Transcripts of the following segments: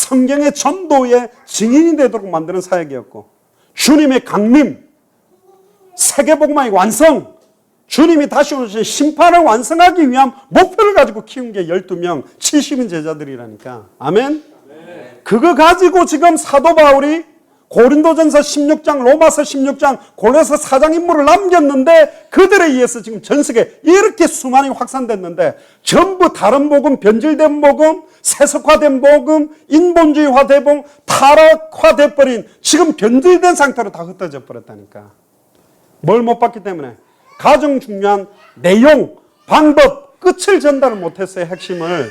성경의 전도의 증인이 되도록 만드는 사역이었고, 주님의 강림, 세계복음화의 완성, 주님이 다시 오신 심판을 완성하기 위한 목표를 가지고 키운 게 12명 70인 제자들이라니까. 아멘? 그거 가지고 지금 사도 바울이 고린도전서 16장, 로마서 16장, 골로새 4장 인물을 남겼는데 그들에 의해서 지금 전 세계에 이렇게 수많이 확산됐는데 전부 다른 복음, 변질된 복음, 세속화된 복음, 인본주의화된 복음, 타락화돼버린 지금 변질된 상태로 다 흩어져 버렸다니까. 뭘 못 봤기 때문에? 가장 중요한 내용, 방법, 끝을 전달을 못했어요, 핵심을.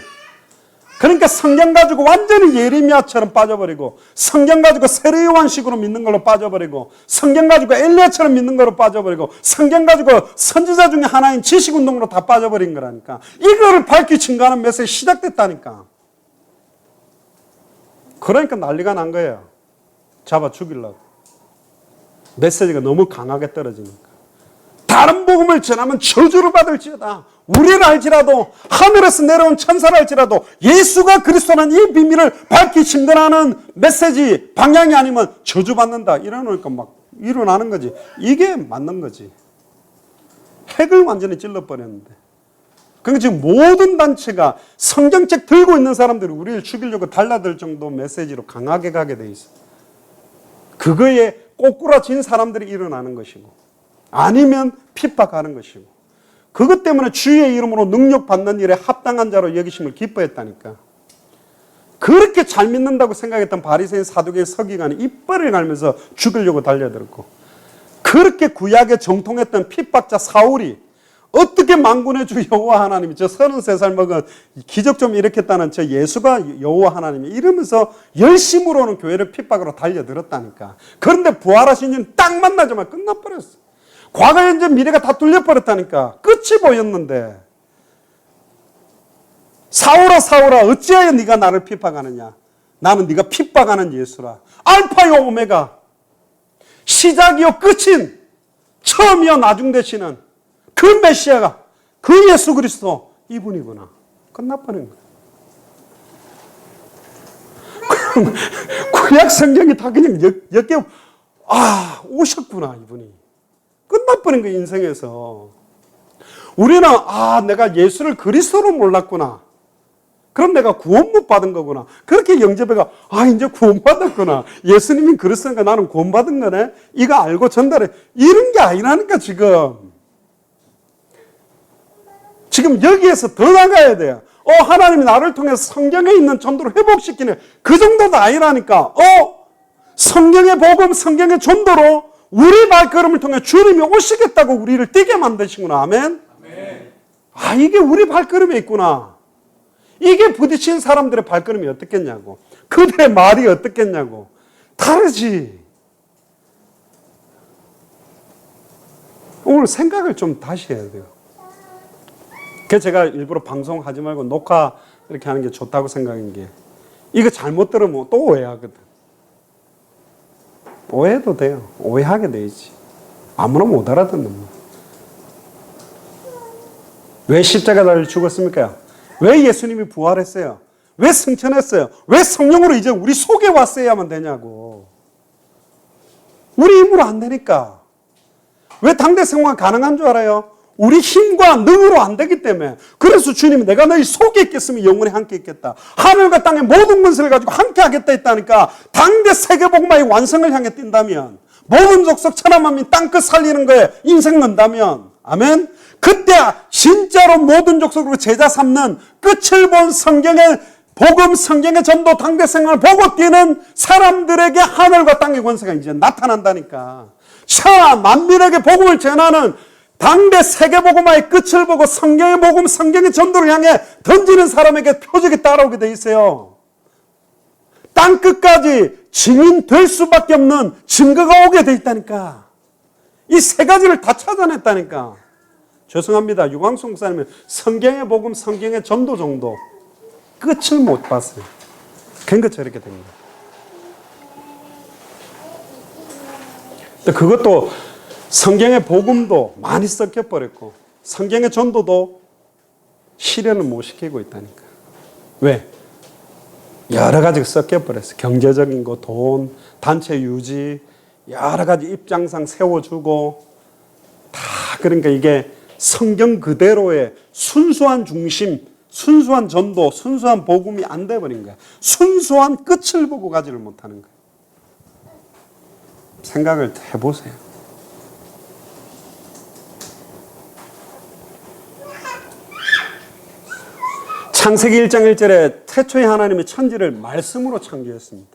그러니까 성경 가지고 완전히 예레미야처럼 빠져버리고, 성경 가지고 세례요한식으로 믿는 걸로 빠져버리고, 성경 가지고 엘리야처럼 믿는 걸로 빠져버리고, 성경 가지고 선지자 중에 하나인 지식운동으로 다 빠져버린 거라니까. 이거를 밝히 증거하는 메시지 시작됐다니까. 그러니까 난리가 난 거예요. 잡아 죽이려고. 메시지가 너무 강하게 떨어지니까. 다른 복음을 전하면 저주를 받을지어다. 우리를 알지라도, 하늘에서 내려온 천사를 알지라도 예수가 그리스도라는 이 비밀을 밝히 증거하는 메시지 방향이 아니면 저주받는다. 이러니까 막 일어나는 거지. 이게 맞는 거지. 핵을 완전히 찔러버렸는데. 그러니까 지금 모든 단체가 성경책 들고 있는 사람들이 우리를 죽이려고 달라들 정도 메시지로 강하게 가게 돼 있어. 그거에 꼬꾸라진 사람들이 일어나는 것이고, 아니면 핍박하는 것이고, 그것 때문에 주의 이름으로 능력받는 일에 합당한 자로 여기심을 기뻐했다니까. 그렇게 잘 믿는다고 생각했던 바리새인 사두개인 서기관이 이빨을 갈면서 죽이려고 달려들었고, 그렇게 구약에 정통했던 핍박자 사울이 어떻게 만군의 주 여호와 하나님이 저 33살 먹은 기적 좀 일으켰다는 저 예수가 여호와 하나님이 이러면서 열심으로는 교회를 핍박으로 달려들었다니까. 그런데 부활하신 일 딱 만나자마자 끝나버렸어. 과거, 현재, 미래가 다 뚫려버렸다니까. 끝이 보였는데. 사울아 사울아 어찌하여 네가 나를 핍박하느냐. 나는 네가 핍박하는 예수라. 알파요 오메가, 시작이요 끝인, 처음이요 나중 되시는 그 메시아가, 그 예수 그리스도, 이분이구나. 끝나버린 거야. 구약 성경이 다 그냥 엮여, 오셨구나 이분이. 끝나버린 거야, 인생에서. 우리는 내가 예수를 그리스도로 몰랐구나. 그럼 내가 구원 못 받은 거구나. 그렇게 영접해가 이제 구원 받았구나. 예수님이 그리스도니까 나는 구원 받은 거네. 이거 알고 전달해. 이런 게 아니라니까 지금. 지금 여기에서 더 나가야 돼요. 하나님이 나를 통해서 성경에 있는 전도를 회복시키네. 그 정도도 아니라니까. 성경의 복음, 성경의 전도로 우리 발걸음을 통해 주님이 오시겠다고 우리를 뛰게 만드시구나. 아멘? 이게 우리 발걸음에 있구나. 이게 부딪힌 사람들의 발걸음이 어떻겠냐고. 그들의 말이 어떻겠냐고. 다르지. 오늘 생각을 좀 다시 해야 돼요. 그래서 제가 일부러 방송하지 말고 녹화 이렇게 하는 게 좋다고 생각한 게, 이거 잘못 들으면 또 오해하거든. 오해해도 돼요. 오해하게 돼 있지. 아무나 못 알아듣는 거. 왜 십자가 달려 죽었습니까? 왜 예수님이 부활했어요? 왜 승천했어요? 왜 성령으로 이제 우리 속에 왔어야만 되냐고. 우리 힘으로 안 되니까. 왜 당대 생활 가능한 줄 알아요? 우리 힘과 능으로 안 되기 때문에. 그래서 주님이 내가 너희 속에 있겠으면 영원히 함께 있겠다. 하늘과 땅의 모든 것을 가지고 함께 하겠다 했다니까. 당대 세계복음화의 완성을 향해 뛴다면, 모든 족속 천하만민 땅끝 살리는 거에 인생 넣는다면, 아멘? 그때 진짜로 모든 족속으로 제자 삼는 끝을 본 성경의 복음, 성경의 전도, 당대 생활을 보고 뛰는 사람들에게 하늘과 땅의 권세가 이제 나타난다니까. 만민에게 복음을 전하는 당대 세계복음화의 끝을 보고 성경의 복음, 성경의 전도를 향해 던지는 사람에게 표적이 따라오게 돼 있어요. 땅끝까지 증인 될 수밖에 없는 증거가 오게 돼 있다니까. 이 세 가지를 다 찾아냈다니까. 죄송합니다. 유광수 목사님은 성경의 복음, 성경의 전도 정도 끝을 못 봤어요. 그러니까 저렇게 됩니다. 그것도 성경의 복음도 많이 섞여버렸고, 성경의 전도도 실현을 못 시키고 있다니까. 왜? 여러 가지가 섞여버렸어요. 경제적인 거, 돈, 단체 유지, 여러 가지 입장상 세워주고 다 그러니까 이게 성경 그대로의 순수한 중심, 순수한 전도, 순수한 복음이 안 돼버린 거야. 순수한 끝을 보고 가지를 못하는 거야. 생각을 해보세요. 창세기 1장 1절에 태초에 하나님이 천지를 말씀으로 창조했습니다.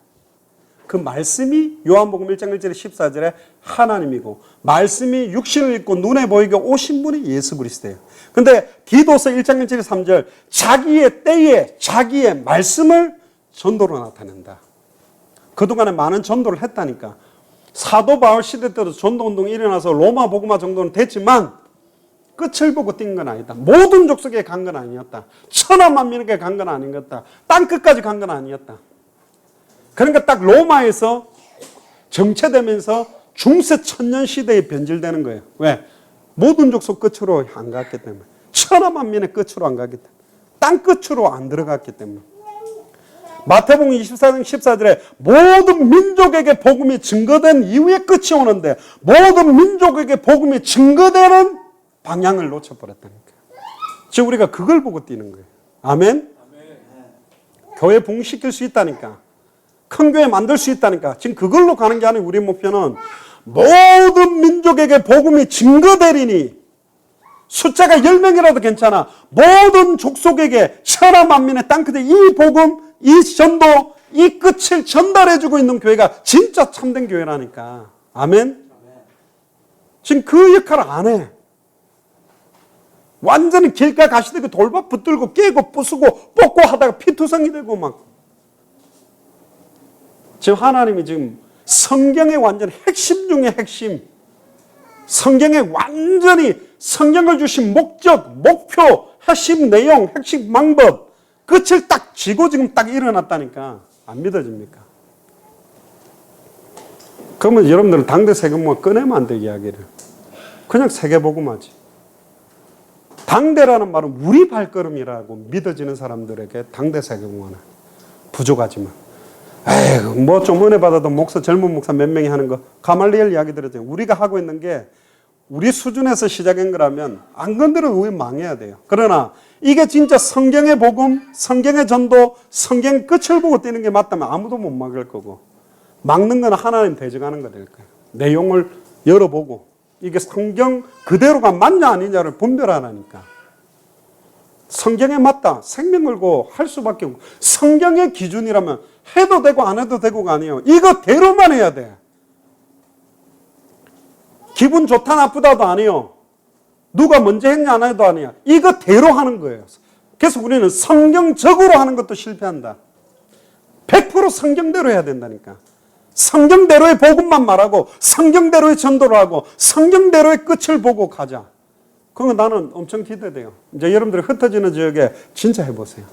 그 말씀이 요한복음 1장 1절에 14절에 하나님이고 말씀이 육신을 입고 눈에 보이게 오신 분이 예수 그리스도예요. 근데 디도서 1장 1절에 3절 자기의 때에 자기의 말씀을 전도로 나타낸다. 그동안에 많은 전도를 했다니까. 사도 바울 시대 때도 전도운동이 일어나서 로마 복음화 정도는 됐지만 끝을 보고 뛴 건 아니다. 모든 족속에 간 건 아니었다. 천하 만민에게 간 건 아니었다. 땅 끝까지 간 건 아니었다. 그러니까 딱 로마에서 정체되면서 중세 천년 시대에 변질되는 거예요. 왜? 모든 족속 끝으로 안 갔기 때문에. 천하 만민의 끝으로 안 갔기 때문에. 땅 끝으로 안 들어갔기 때문에. 마태복음 24장 14절에 모든 민족에게 복음이 증거된 이후에 끝이 오는데 모든 민족에게 복음이 증거되는 방향을 놓쳐버렸다니까. 지금 우리가 그걸 보고 뛰는 거예요. 아멘? 교회 붕시킬 수 있다니까. 큰 교회 만들 수 있다니까. 지금 그걸로 가는 게 아니고 우리 목표는 모든 민족에게 복음이 증거되리니 숫자가 10명이라도 괜찮아. 모든 족속에게 천하 만민의 땅끝에 이 복음, 이 전도, 이 끝을 전달해주고 있는 교회가 진짜 참된 교회라니까. 아멘? 지금 그 역할을 안 해. 완전히 길가 가시되고 돌밥 붙들고 깨고 부수고 뽑고 하다가 피투성이 되고 막. 지금 하나님이 지금 성경의 완전 핵심 중에 핵심, 성경에 완전히 성경을 주신 목적, 목표, 핵심 내용, 핵심 방법, 끝을 딱 쥐고 지금 딱 일어났다니까. 안 믿어집니까? 그러면 여러분들은 당대 세계복음화 꺼내면 안 돼, 이야기를. 그냥 세계복음화지. 당대라는 말은 우리 발걸음이라고 믿어지는 사람들에게 당대 세계복음화는 부족하지만 에이, 뭐 좀 은혜 받아도 목사, 젊은 목사 몇 명이 하는 거 가말리엘 이야기 들었잖아요. 우리가 하고 있는 게 우리 수준에서 시작한 거라면 안 건드려도 우리 망해야 돼요. 그러나 이게 진짜 성경의 복음, 성경의 전도, 성경 끝을 보고 뛰는 게 맞다면 아무도 못 막을 거고 막는 건 하나님 대적하는 거 될 거예요. 내용을 열어보고 이게 성경 그대로가 맞냐 아니냐를 분별하라니까. 성경에 맞다. 생명 걸고 할 수밖에 없고. 성경의 기준이라면 해도 되고 안 해도 되고가 아니에요. 이거대로만 해야 돼. 기분 좋다 나쁘다도 아니에요. 누가 먼저 했냐 안 해도 아니야. 이거대로 하는 거예요. 그래서 우리는 성경적으로 하는 것도 실패한다. 100% 성경대로 해야 된다니까. 성경대로의 복음만 말하고 성경대로의 전도를 하고 성경대로의 끝을 보고 가자. 그건 나는 엄청 기대돼요. 이제 여러분들이 흩어지는 지역에 진짜 해보세요.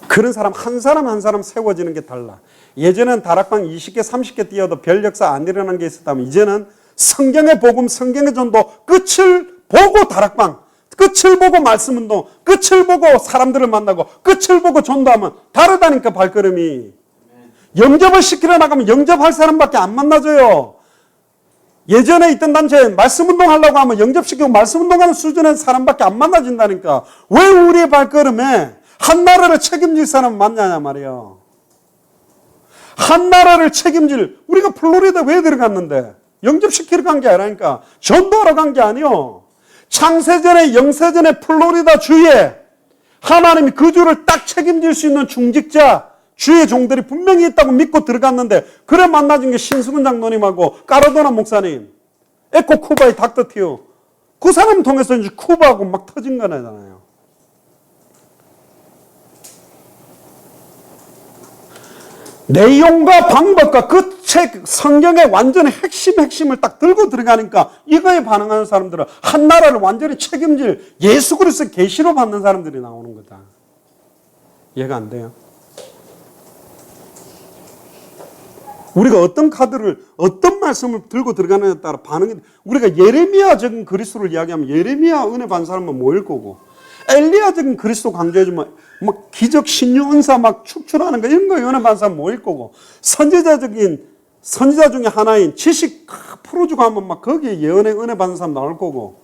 그런 사람 한 사람 세워지는 게 달라. 예전엔 다락방 20개 30개 뛰어도 별 역사 안 일어난 게 있었다면 이제는 성경의 복음 성경의 전도 끝을 보고 다락방, 끝을 보고 말씀운동, 끝을 보고 사람들을 만나고 끝을 보고 전도하면 다르다니까 발걸음이. 영접을 시키러 나가면 영접할 사람밖에 안 만나줘요. 예전에 있던 단체에 말씀운동 하려고 하면 영접시키고 말씀운동하는 수준의 사람밖에 안 만나진다니까. 왜 우리의 발걸음에 한 나라를 책임질 사람 만나냐 말이에요. 한 나라를 책임질, 우리가 플로리다 왜 들어갔는데? 영접시키러 간 게 아니라니까. 전도하러 간 게 아니요. 창세전에 영세전에 플로리다 주에 하나님이 그 주를 딱 책임질 수 있는 중직자, 주의 종들이 분명히 있다고 믿고 들어갔는데 그래 만나준 게 신수근 장로님하고 까르도나 목사님, 에코 쿠바의 닥터 티오. 그 사람 통해서 이제 쿠바하고 막 터진 거잖아요. 내용과 방법과 그 책 성경의 완전히 핵심을 딱 들고 들어가니까 이거에 반응하는 사람들은 한 나라를 완전히 책임질 예수 그리스도 계시로 받는 사람들이 나오는 거다. 이해가 안 돼요? 우리가 어떤 카드를 어떤 말씀을 들고 들어가느냐에 따라 반응이. 우리가 예레미야 적은 그리스도를 이야기하면 예레미야 은혜 받은 사람은 모일 거고 엘리야적인 그리스도 강조해주면 막 기적, 신유, 은사 막 축출하는 거 이런 거 은혜 받는 사람 모일 거고, 선지자 중에 하나인 지식 풀어주고 하면 막 거기에 예언의 은혜 받는 사람 나올 거고,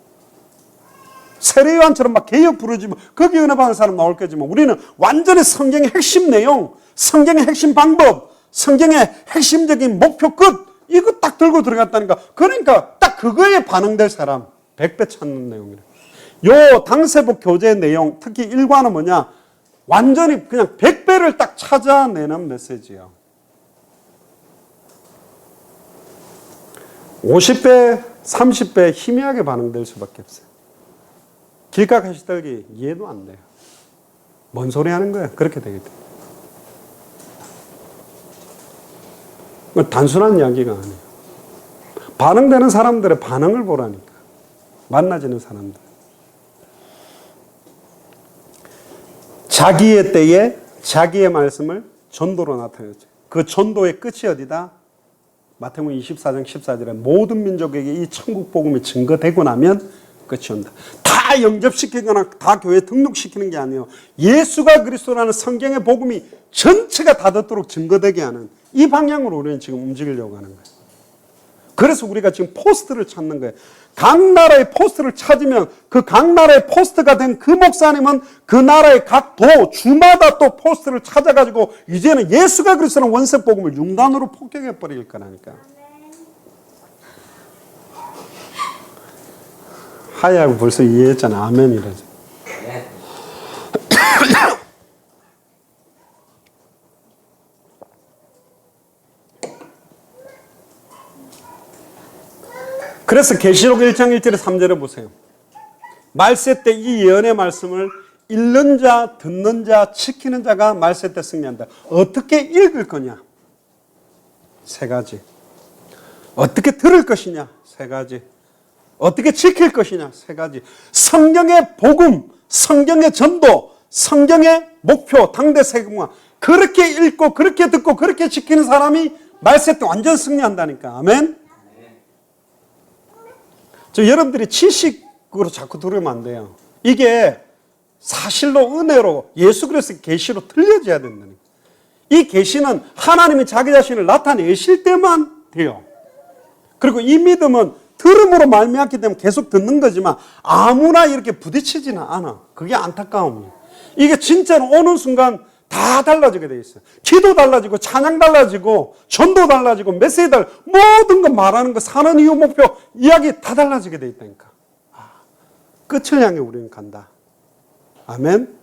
세례요한처럼 막 개혁 부르지면 거기에 은혜 받는 사람 나올 거지만, 우리는 완전히 성경의 핵심 내용, 성경의 핵심 방법, 성경의 핵심적인 목표 끝, 이거 딱 들고 들어갔다니까. 그러니까 딱 그거에 반응될 사람 100배 찾는 내용이래. 요 당세복 교재의 내용, 특히 1과는 뭐냐, 완전히 그냥 100배를 딱 찾아내는 메시지예요. 50배, 30배 희미하게 반응될 수밖에 없어요. 길가 가시떨기 이해도 안 돼요. 뭔 소리 하는 거야? 그렇게 되겠다. 단순한 이야기가 아니에요. 반응되는 사람들의 반응을 보라니까. 만나지는 사람들. 자기의 때에 자기의 말씀을 전도로 나타냈죠. 그 전도의 끝이 어디다? 마태복음 24장 14절에 모든 민족에게 이 천국 복음이 증거되고 나면 끝이 온다. 다 영접시키거나 다 교회에 등록시키는 게 아니에요. 예수가 그리스도라는 성경의 복음이 전체가 다 듣도록 증거되게 하는 이 방향으로 우리는 지금 움직이려고 하는 거예요. 그래서 우리가 지금 포스트를 찾는 거예요. 각 나라의 포스트를 찾으면 그 각 나라의 포스트가 된 그 목사님은 그 나라의 각 도, 주마다 또 포스트를 찾아가지고 이제는 예수가 그리스도라는 원색 복음을 융단으로 폭격해 버릴 거라니까. 하야고 벌써 이해했잖아. 아멘이라죠. 그래서 계시록 1장 1절에 3절에 보세요. 말세 때 이 예언의 말씀을 읽는 자, 듣는 자, 지키는 자가 말세 때 승리한다. 어떻게 읽을 거냐? 3가지. 어떻게 들을 것이냐? 3가지. 어떻게 지킬 것이냐? 3가지. 성경의 복음, 성경의 전도, 성경의 목표, 당대 세계공화. 그렇게 읽고 그렇게 듣고 그렇게 지키는 사람이 말세 때 완전 승리한다니까. 아멘? 여러분들이 지식으로 자꾸 들으면 안 돼요. 이게 사실로 은혜로 예수 그리스도의 계시로 들려져야 된다니까. 이 계시는 하나님이 자기 자신을 나타내실 때만 돼요. 그리고 이 믿음은 들음으로 말미암기 때문에 계속 듣는 거지만 아무나 이렇게 부딪히지는 않아. 그게 안타까움이에요. 이게 진짜로 오는 순간 다 달라지게 돼 있어요. 기도 달라지고 찬양 달라지고 전도 달라지고 메시지 달라지고 모든 거 말하는 거 사는 이유 목표 이야기 다 달라지게 돼 있다니까. 끝을 향해 우리는 간다. 아멘.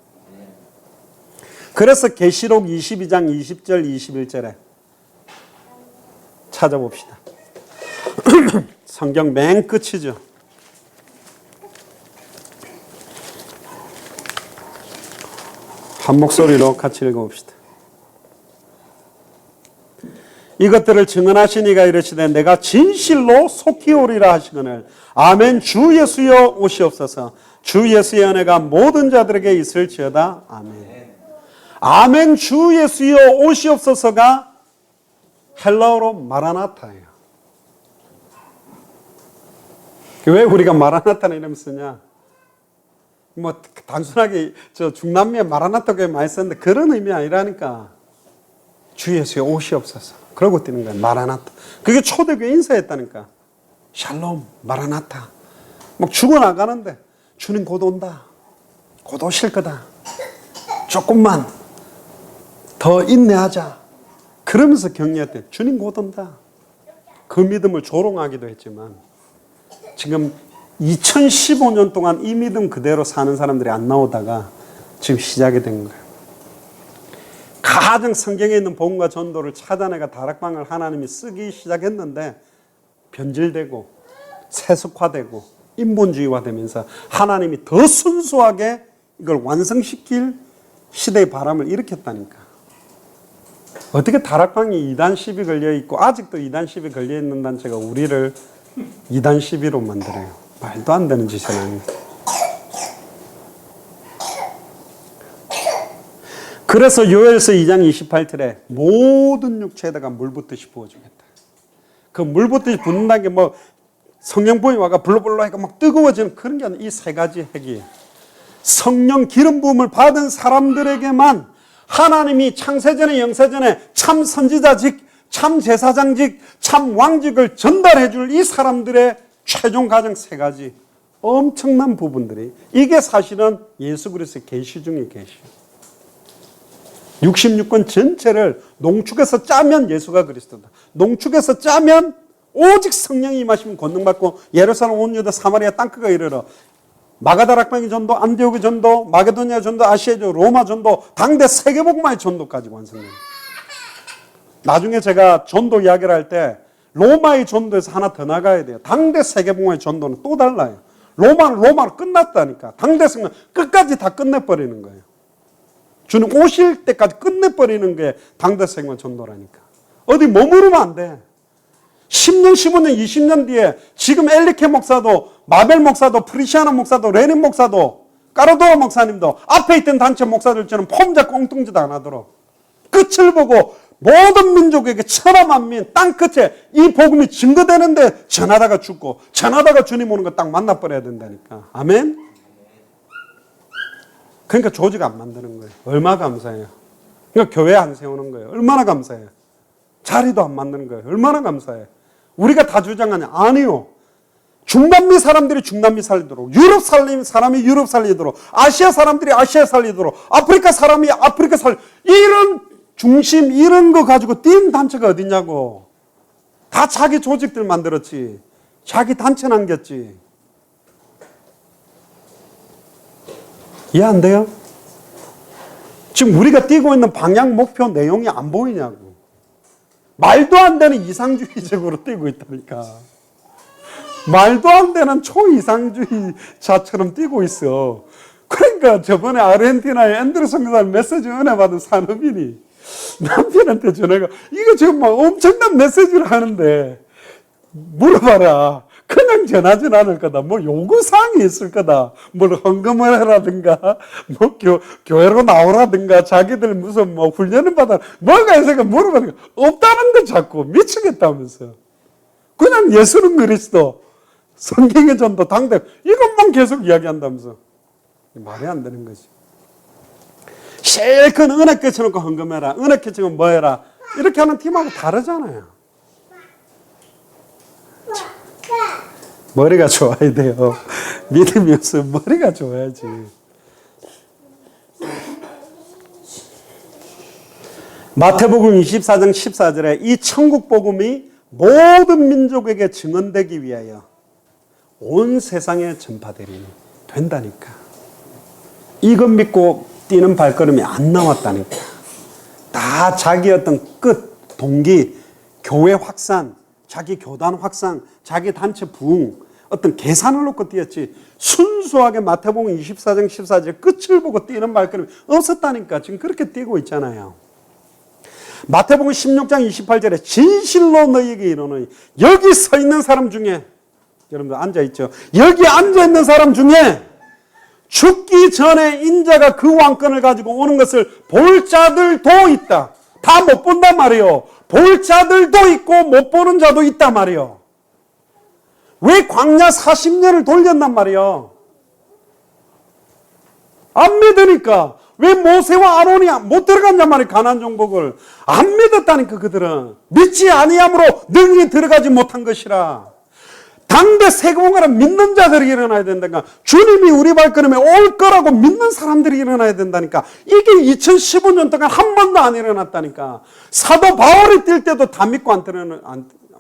그래서 계시록 22장 20절 21절에 찾아봅시다. 성경 맨 끝이죠. 한 목소리로 같이 읽어봅시다. 이것들을 증언하신 이가 이르시되 내가 진실로 속히 오리라 하시거늘 아멘. 주 예수여 오시옵소서. 주 예수의 은혜가 모든 자들에게 있을지어다. 아멘. 아멘. 주 예수여 오시옵소서가 헬라어로 마라나타예요. 왜 우리가 마라나타는 이름 쓰냐? 뭐 단순하게 저 중남미에 마라나타 교회 많이 썼는데 그런 의미 아니라니까. 주 예수여 오시옵소서. 그러고 뛰는 거야. 마라나타. 그게 초대교회 인사였다니까. 샬롬 마라나타. 막 죽어나가는데 주님 곧 온다. 곧 오실 거다. 조금만 더 인내하자. 그러면서 격려했대. 주님 곧 온다. 그 믿음을 조롱하기도 했지만 지금 2015년 동안 이 믿음 그대로 사는 사람들이 안 나오다가 지금 시작이 된 거예요. 가장 성경에 있는 복음과 전도를 찾아내가 다락방을 하나님이 쓰기 시작했는데 변질되고 세속화되고 인본주의화되면서 하나님이 더 순수하게 이걸 완성시킬 시대의 바람을 일으켰다니까. 어떻게 다락방이 2단 시비 걸려있고 아직도 2단 시비 걸려있는 단체가 우리를 2단 시비로 만들어요. 말도 안 되는 짓을 하는 거예요. 그래서 요엘서 2장 28절에 모든 육체에다가 물 붓듯이 부어주겠다. 그 물 붓듯이 붓는다는 게 뭐 성령보이 와가 불러불러 하니까 막 뜨거워지는 그런 게 아니라 이 3가지 핵이에요. 성령 기름 부음을 받은 사람들에게만 하나님이 창세전에 영세전에 참 선지자직, 참 제사장직, 참 왕직을 전달해 줄 이 사람들의 최종 과정 세 가지 엄청난 부분들이, 이게 사실은 예수 그리스도의 계시 중의 계시. 66권 전체를 농축해서 짜면 예수가 그리스도다. 농축해서 짜면 오직 성령이 임하시면 권능받고 예루살렘 온 유다 사마리아 땅끝가 이르러 마가다락방의 전도, 안디옥의 전도, 마게도니아 전도, 아시아 전도, 로마 전도, 당대 세계복음화의 전도까지 완성됩니다. 나중에 제가 전도 이야기를 할 때 로마의 전도에서 하나 더 나가야 돼요. 당대 세계복음화의 전도는 또 달라요. 로마로 끝났다니까. 당대 성령 끝까지 다 끝내버리는 거예요. 주님 오실 때까지 끝내버리는 게 당대 세계복음화 전도라니까. 어디 머무르면 안 돼. 10년, 15년, 20년 뒤에 지금 엘리케 목사도, 마벨 목사도, 프리시아나 목사도, 레닌 목사도, 까르도아 목사님도 앞에 있던 단체 목사들처럼 폼 잡고 엉뚱짓도 안 하도록 끝을 보고 모든 민족에게 천하만민 땅끝에 이 복음이 증거되는데 전하다가 죽고 전하다가 주님 오는 거 딱 만나버려야 된다니까. 아멘? 그러니까 조직 안 만드는 거예요. 얼마나 감사해요. 그러니까 교회 안 세우는 거예요. 얼마나 감사해요. 자리도 안 만드는 거예요. 얼마나 감사해요. 우리가 다 주장하냐? 아니요. 중남미 사람들이 중남미 살리도록, 유럽 사람이 유럽 살리도록, 아시아 사람들이 아시아 살리도록, 아프리카 사람이 아프리카 이런 중심, 이런 거 가지고 뛴 단체가 어딨냐고. 다 자기 조직들 만들었지. 자기 단체 남겼지. 이해 안 돼요? 지금 우리가 뛰고 있는 방향, 목표, 내용이 안 보이냐고. 말도 안 되는 이상주의적으로 뛰고 있다니까. 말도 안 되는 초이상주의자처럼 뛰고 있어. 그러니까 저번에 아르헨티나의 앤드루 선교사님 메시지 은혜 받은 산업인이 남편한테 전화가, 이거 지금 막 엄청난 메시지를 하는데 물어봐라. 그냥 전하진 않을 거다. 뭐 요구사항이 있을 거다. 뭘 헌금을 하라든가, 뭐 교회로 나오라든가, 자기들 무슨 뭐 훈련을 받아, 뭐가 있을까 물어보니까 없다는 거 자꾸 미치겠다면서. 그냥 예수는 그리스도, 성경의 전도, 당대, 이것만 계속 이야기한다면서. 말이 안 되는 거지. 실컷 은혜 껴쳐놓고 헌금해라. 은혜 껴쳐놓고 뭐 해라. 이렇게 하는 팀하고 다르잖아요. 머리가 좋아야 돼요. 믿음이 없으면 머리가 좋아야지. 마태복음 24장 14절에 이 천국 복음이 모든 민족에게 증언되기 위하여 온 세상에 전파되리니 된다니까. 이것 믿고 뛰는 발걸음이 안 나왔다니까. 다 자기 어떤 끝, 동기, 교회 확산, 자기 교단 확산, 자기 단체 부흥, 어떤 계산을 놓고 뛰었지 순수하게 마태복음 24장 14절 끝을 보고 뛰는 발걸음이 없었다니까. 지금 그렇게 뛰고 있잖아요. 마태복음 16장 28절에 진실로 너희에게 이르노니, 여기 서 있는 사람 중에, 여러분들 앉아있죠, 여기 앉아있는 사람 중에 죽기 전에 인자가 그 왕권을 가지고 오는 것을 볼 자들도 있다. 다 못 본단 말이에요. 볼 자들도 있고 못 보는 자도 있단 말이에요. 왜 광야 40년을 돌렸단 말이에요? 안 믿으니까. 왜 모세와 아론이 못 들어갔냔 말이에요. 가나안 정복을 안 믿었다니까. 그들은 믿지 아니함으로 능히 들어가지 못한 것이라. 당대 세공하라 믿는 자들이 일어나야 된다니까. 주님이 우리 발걸음에 올 거라고 믿는 사람들이 일어나야 된다니까. 이게 2015년 동안 한 번도 안 일어났다니까. 사도 바울이 뛸 때도 다 믿고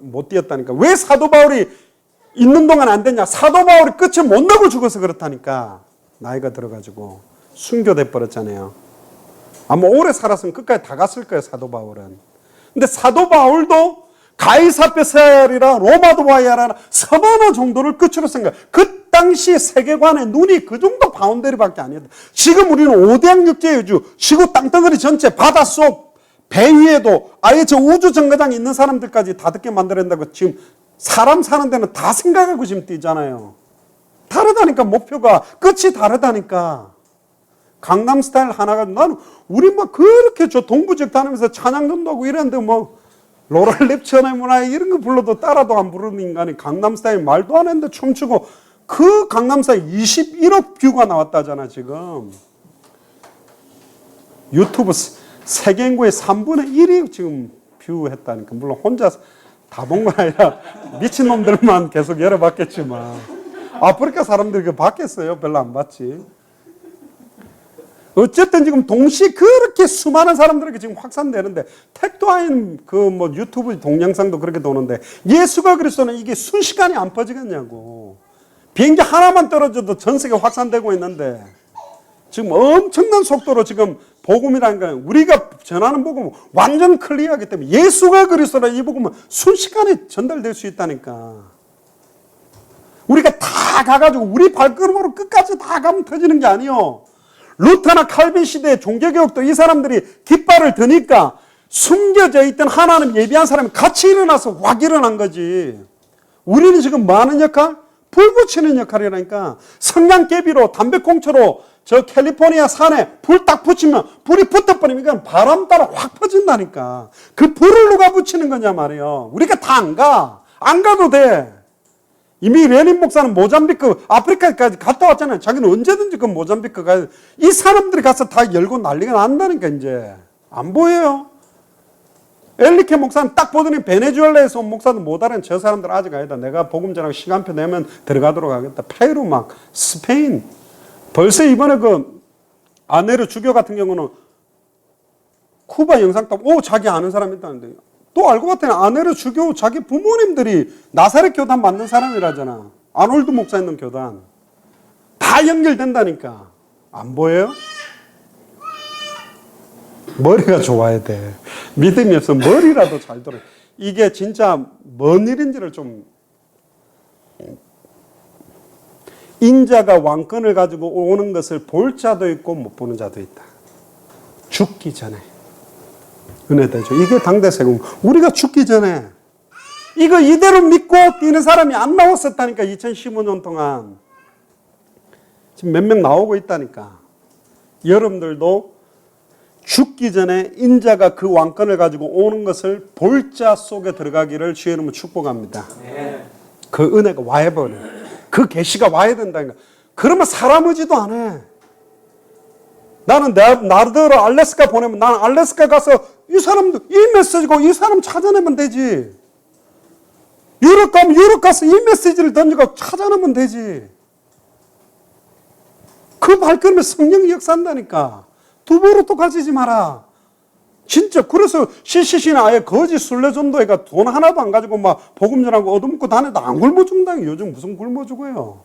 못 뛰었다니까. 왜 사도 바울이 있는 동안 안 됐냐? 사도 바울이 끝을 못 내고 죽어서 그렇다니까. 나이가 들어가지고 순교돼 버렸잖아요. 아마 오래 살았으면 끝까지 다 갔을 거예요, 사도 바울은. 근데 사도 바울도 가이사페살이라 로마도 와야 하라 서바나 정도를 끝으로 생각. 그 당시 세계관의 눈이 그 정도 바운더리밖에 아니었다. 지금 우리는 5대양 육제유주, 지구 땅덩어리 전체, 바닷속, 배 위에도 아예 저 우주 정거장에 있는 사람들까지 다 듣게 만들어낸다고 지금 사람 사는 데는 다 생각하고 지금 뛰잖아요. 다르다니까. 목표가 끝이 다르다니까. 강남스타일 하나가, 나는 우리 막 그렇게 저 동부지역 다니면서 찬양전도 하고 이랬는데 뭐 로랄 랩 천의 문화에 이런 거 불러도 따라도 안 부르는 인간이 강남스타일 말도 안 했는데 춤추고 그 강남사에 21억 뷰가 나왔다잖아, 지금. 유튜브 세계 인구의 3분의 1이 지금 뷰 했다니까. 물론 혼자 다 본 건 아니라 미친놈들만 계속 열어봤겠지만. 아프리카 사람들이 그거 봤겠어요? 별로 안 봤지. 어쨌든 지금 동시에 그렇게 수많은 사람들에게 지금 확산되는데, 택도아인 그 뭐 유튜브 동영상도 그렇게 도는데, 예수가 그리스도는 이게 순식간에 안 퍼지겠냐고. 비행기 하나만 떨어져도 전 세계 확산되고 있는데, 지금 엄청난 속도로 지금 복음이라는 건 우리가 전하는 복음은 완전 클리어하기 때문에 예수가 그리스도라 이 복음은 순식간에 전달될 수 있다니까. 우리가 다 가가지고 우리 발걸음으로 끝까지 다 가면 터지는 게 아니요. 루터나 칼빈 시대의 종교개혁도 이 사람들이 깃발을 드니까 숨겨져 있던 하나님 예비한 사람이 같이 일어나서 확 일어난 거지. 우리는 지금 뭐 하는 역할? 불 붙이는 역할이라니까. 성냥개비로 담배꽁초로 저 캘리포니아 산에 불 딱 붙이면 불이 붙어버리면 바람 따라 확 퍼진다니까. 그 불을 누가 붙이는 거냐 말이에요. 우리가 다 안 가. 안 가도 돼. 이미 레닌 목사는 모잠비크, 아프리카까지 갔다 왔잖아요. 자기는 언제든지 그 모잠비크 가야 돼. 이 사람들이 가서 다 열고 난리가 난다니까, 이제. 안 보여요? 엘리케 목사는 딱 보더니 베네수엘라에서 온 목사도 못 알아는 저 사람들 아직 아니다. 내가 복음 전하고 시간표 내면 들어가도록 하겠다. 페루 막, 스페인. 벌써 이번에 그 아네르 주교 같은 경우는 쿠바 영상 딱, 자기 아는 사람이 있다는데. 또 알고 봤더니 아네르 주교 자기 부모님들이 나사렛 교단 만든 사람이라잖아. 아놀드 목사 있는 교단. 다 연결된다니까. 안 보여요? 머리가 좋아야 돼. 믿음이 없으면 머리라도 잘 들어. 이게 진짜 뭔 일인지를 좀. 인자가 왕권을 가지고 오는 것을 볼 자도 있고 못 보는 자도 있다. 죽기 전에. 은혜되죠. 이게 당대세금. 우리가 죽기 전에 이거 이대로 믿고 뛰는 사람이 안 나왔었다니까. 2015년 동안. 지금 몇 명 나오고 있다니까. 여러분들도 죽기 전에 인자가 그 왕권을 가지고 오는 것을 볼 자 속에 들어가기를 주의 이름으로 축복합니다. 그 은혜가 와야 버려. 그 계시가 와야 된다니까. 그러면 사람 의지도 안 해. 나는 나르드를 알래스카 보내면 나는 알래스카 가서 이 사람도 이 메시지고 이 사람 찾아내면 되지. 유럽 가면 유럽 가서 이 메시지를 던지고 찾아내면 되지. 그 발걸음에 성령이 역사한다니까. 두부로 가지지 마라. 진짜 그래서 CCC는 아예 거지 순례전도회가 돈 하나도 안 가지고 막 복음 전하고 얻어먹고 다녀도 안 굶어 죽는다. 요즘 무슨 굶어 죽어요.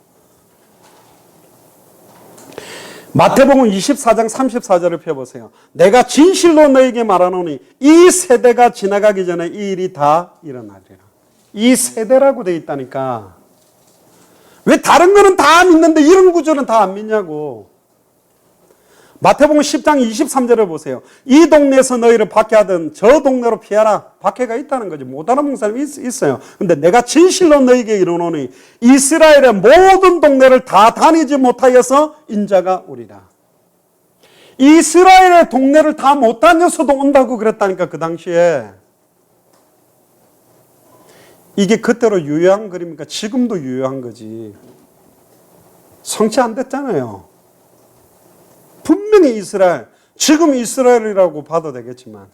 마태복음 24장 34절을 펴보세요. 내가 진실로 너에게 말하노니 이 세대가 지나가기 전에 이 일이 다 일어나리라. 이 세대라고 돼 있다니까. 왜 다른 거는 다 믿는데 이런 구절은 다 안 믿냐고. 마태복음 10장 23절을 보세요. 이 동네에서 너희를 박해하던 저 동네로 피하라. 박해가 있다는 거지. 못 알아먹는 사람이 있어요. 근데 내가 진실로 너희에게 이르노니 이스라엘의 모든 동네를 다 다니지 못하여서 인자가 오리라. 이스라엘의 동네를 다 못 다녀서도 온다고 그랬다니까, 그 당시에. 이게 그때로 유효한 글입니까? 지금도 유효한 거지. 성취 안 됐잖아요. 분명히 이스라엘, 지금 이스라엘이라고 봐도 되겠지만.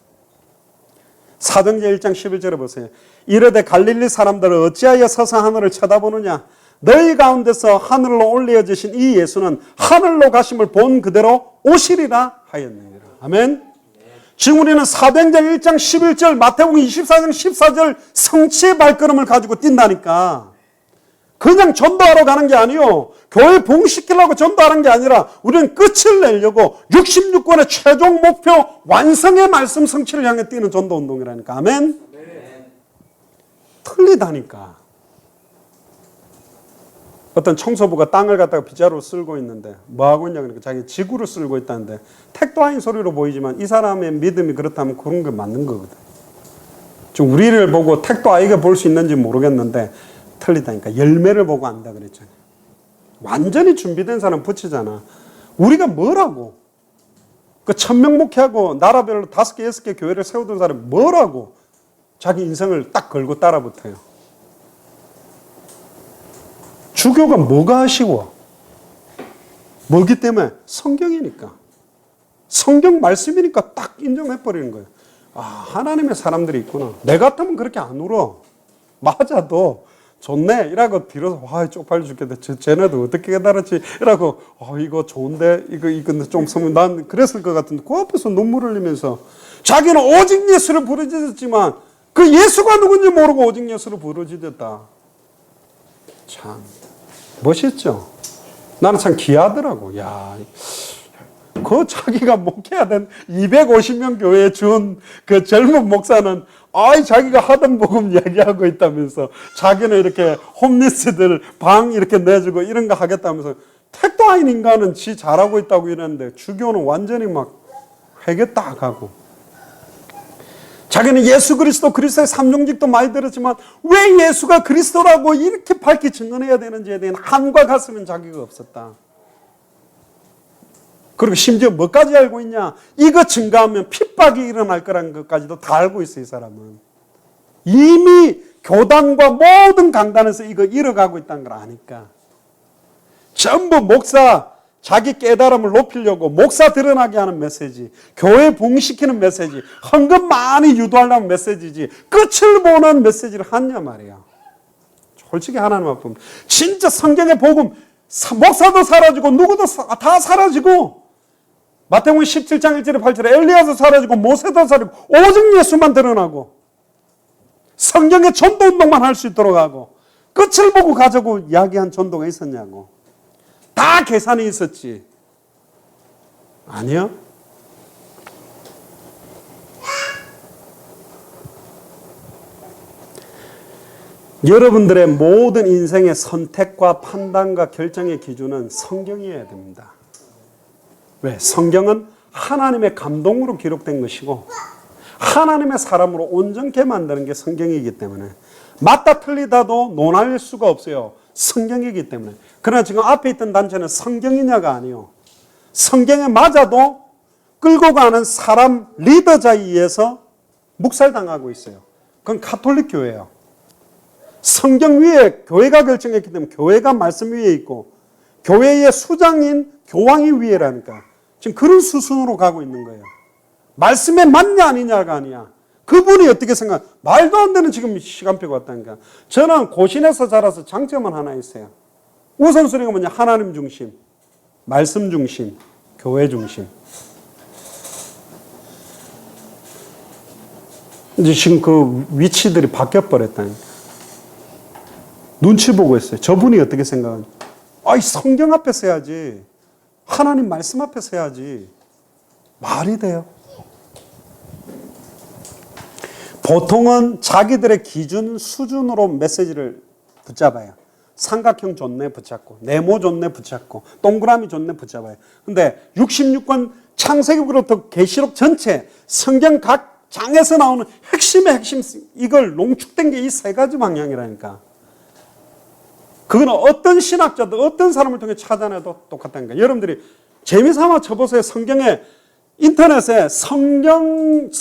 사도행전 1장 11절에 보세요. 이르되 갈릴리 사람들은 어찌하여 서서 하늘을 쳐다보느냐? 너희 가운데서 하늘로 올려지신 이 예수는 하늘로 가심을 본 그대로 오시리라 하였느니라. 아멘. 지금 우리는 사도행전 1장 11절, 마태복음 24장 14절 성취의 발걸음을 가지고 뛴다니까. 그냥 전도하러 가는 게 아니요. 교회 봉시키려고 전도하는 게 아니라 우리는 끝을 내려고 66권의 최종 목표 완성의 말씀 성취를 향해 뛰는 전도운동이라니까. 아멘? 네. 틀리다니까. 어떤 청소부가 땅을 갖다가 빗자루로 쓸고 있는데 뭐 하고 있냐 그러니까 자기 지구를 쓸고 있다는데 택도 아닌 소리로 보이지만 이 사람의 믿음이 그렇다면 그런 게 맞는 거거든. 지금 우리를 보고 택도 아이가 볼 수 있는지 모르겠는데 틀리다니까. 열매를 보고 안다 그랬잖아요. 완전히 준비된 사람 붙이잖아. 우리가 뭐라고? 그 1000명 목회하고 나라별로 5개, 6개 교회를 세우던 사람이 뭐라고? 자기 인생을 딱 걸고 따라 붙어요. 주교가 뭐가 아쉬워? 뭐기 때문에? 성경이니까. 성경 말씀이니까 딱 인정해버리는 거예요. 아, 하나님의 사람들이 있구나. 내 같으면 그렇게 안 울어. 맞아도 좋네 이라고 뒤로서 와 쪽팔려 죽겠다. 쟤네도 어떻게 깨달았지 이라고 이거 좋은데 이거 좀 서면 난 그랬을 것 같은데 그 앞에서 눈물 흘리면서 자기는 오직 예수를 부르짖었지만 그 예수가 누군지 모르고 오직 예수를 부르짖었다. 참 멋있죠. 나는 참 귀하더라고. 야, 그 자기가 목회해야 된 250명 교회에 준 그 젊은 목사는 자기가 하던 복음 얘기하고 있다면서 자기는 이렇게 홈리스들 방 이렇게 내주고 이런 거 하겠다면서 택도 아닌 인간은 지 잘하고 있다고 이러는데 주교는 완전히 막 회개 딱 하고 자기는 예수 그리스도의 삼종직도 많이 들었지만 왜 예수가 그리스도라고 이렇게 밝게 증언해야 되는지에 대한 한과 같으면 자기가 없었다. 그리고 심지어 뭐까지 알고 있냐? 이거 증가하면 핍박이 일어날 거라는 것까지도 다 알고 있어요, 이 사람은. 이미 교단과 모든 강단에서 이거 잃어가고 있다는 걸 아니까. 전부 목사, 자기 깨달음을 높이려고 목사 드러나게 하는 메시지, 교회 부흥시키는 메시지, 헌금 많이 유도하려는 메시지지, 끝을 보는 메시지를 하냐 말이야. 솔직히 하나님 앞에 진짜 성경의 복음, 목사도 사라지고 누구도 다 사라지고 마태복음 17장 1절에 8절에 엘리야도 사라지고 모세도 사라지고 오직 예수만 드러나고 성경의 전도운동만 할 수 있도록 하고 끝을 보고 가자고 이야기한 전도가 있었냐고. 다 계산이 있었지. 아니요. 여러분들의 모든 인생의 선택과 판단과 결정의 기준은 성경이어야 됩니다. 왜? 성경은 하나님의 감동으로 기록된 것이고 하나님의 사람으로 온전케 만드는 게 성경이기 때문에 맞다 틀리다도 논할 수가 없어요. 성경이기 때문에. 그러나 지금 앞에 있던 단체는 성경이냐가 아니요. 성경에 맞아도 끌고 가는 사람 리더자에 의해서 묵살당하고 있어요. 그건 가톨릭 교회예요. 성경 위에 교회가 결정했기 때문에 교회가 말씀 위에 있고 교회의 수장인 교황이 위에라니까. 지금 그런 수순으로 가고 있는 거예요. 말씀에 맞냐 아니냐가 아니야. 그분이 어떻게 생각? 말도 안 되는 지금 시간표가 왔다니까. 저는 고신에서 자라서 장점은 하나 있어요. 우선순위가 뭐냐? 하나님 중심, 말씀 중심, 교회 중심. 이제 지금 그 위치들이 바뀌어버렸다니까. 눈치 보고 있어요. 저분이 어떻게 생각하는지. 이 성경 앞에 서야지. 하나님 말씀 앞에 서야지. 말이 돼요. 보통은 자기들의 기준 수준으로 메시지를 붙잡아요. 삼각형 좋네 붙잡고, 네모 좋네 붙잡고, 동그라미 좋네 붙잡아요. 근데 66권 창세기부터 계시록 전체 성경 각 장에서 나오는 핵심의 핵심, 이걸 농축된 게 이 세 가지 방향이라니까. 그건 어떤 신학자도 어떤 사람을 통해 찾아내도 똑같다니까. 여러분들이 재미삼아 쳐보세요. 성경에 인터넷에 성경적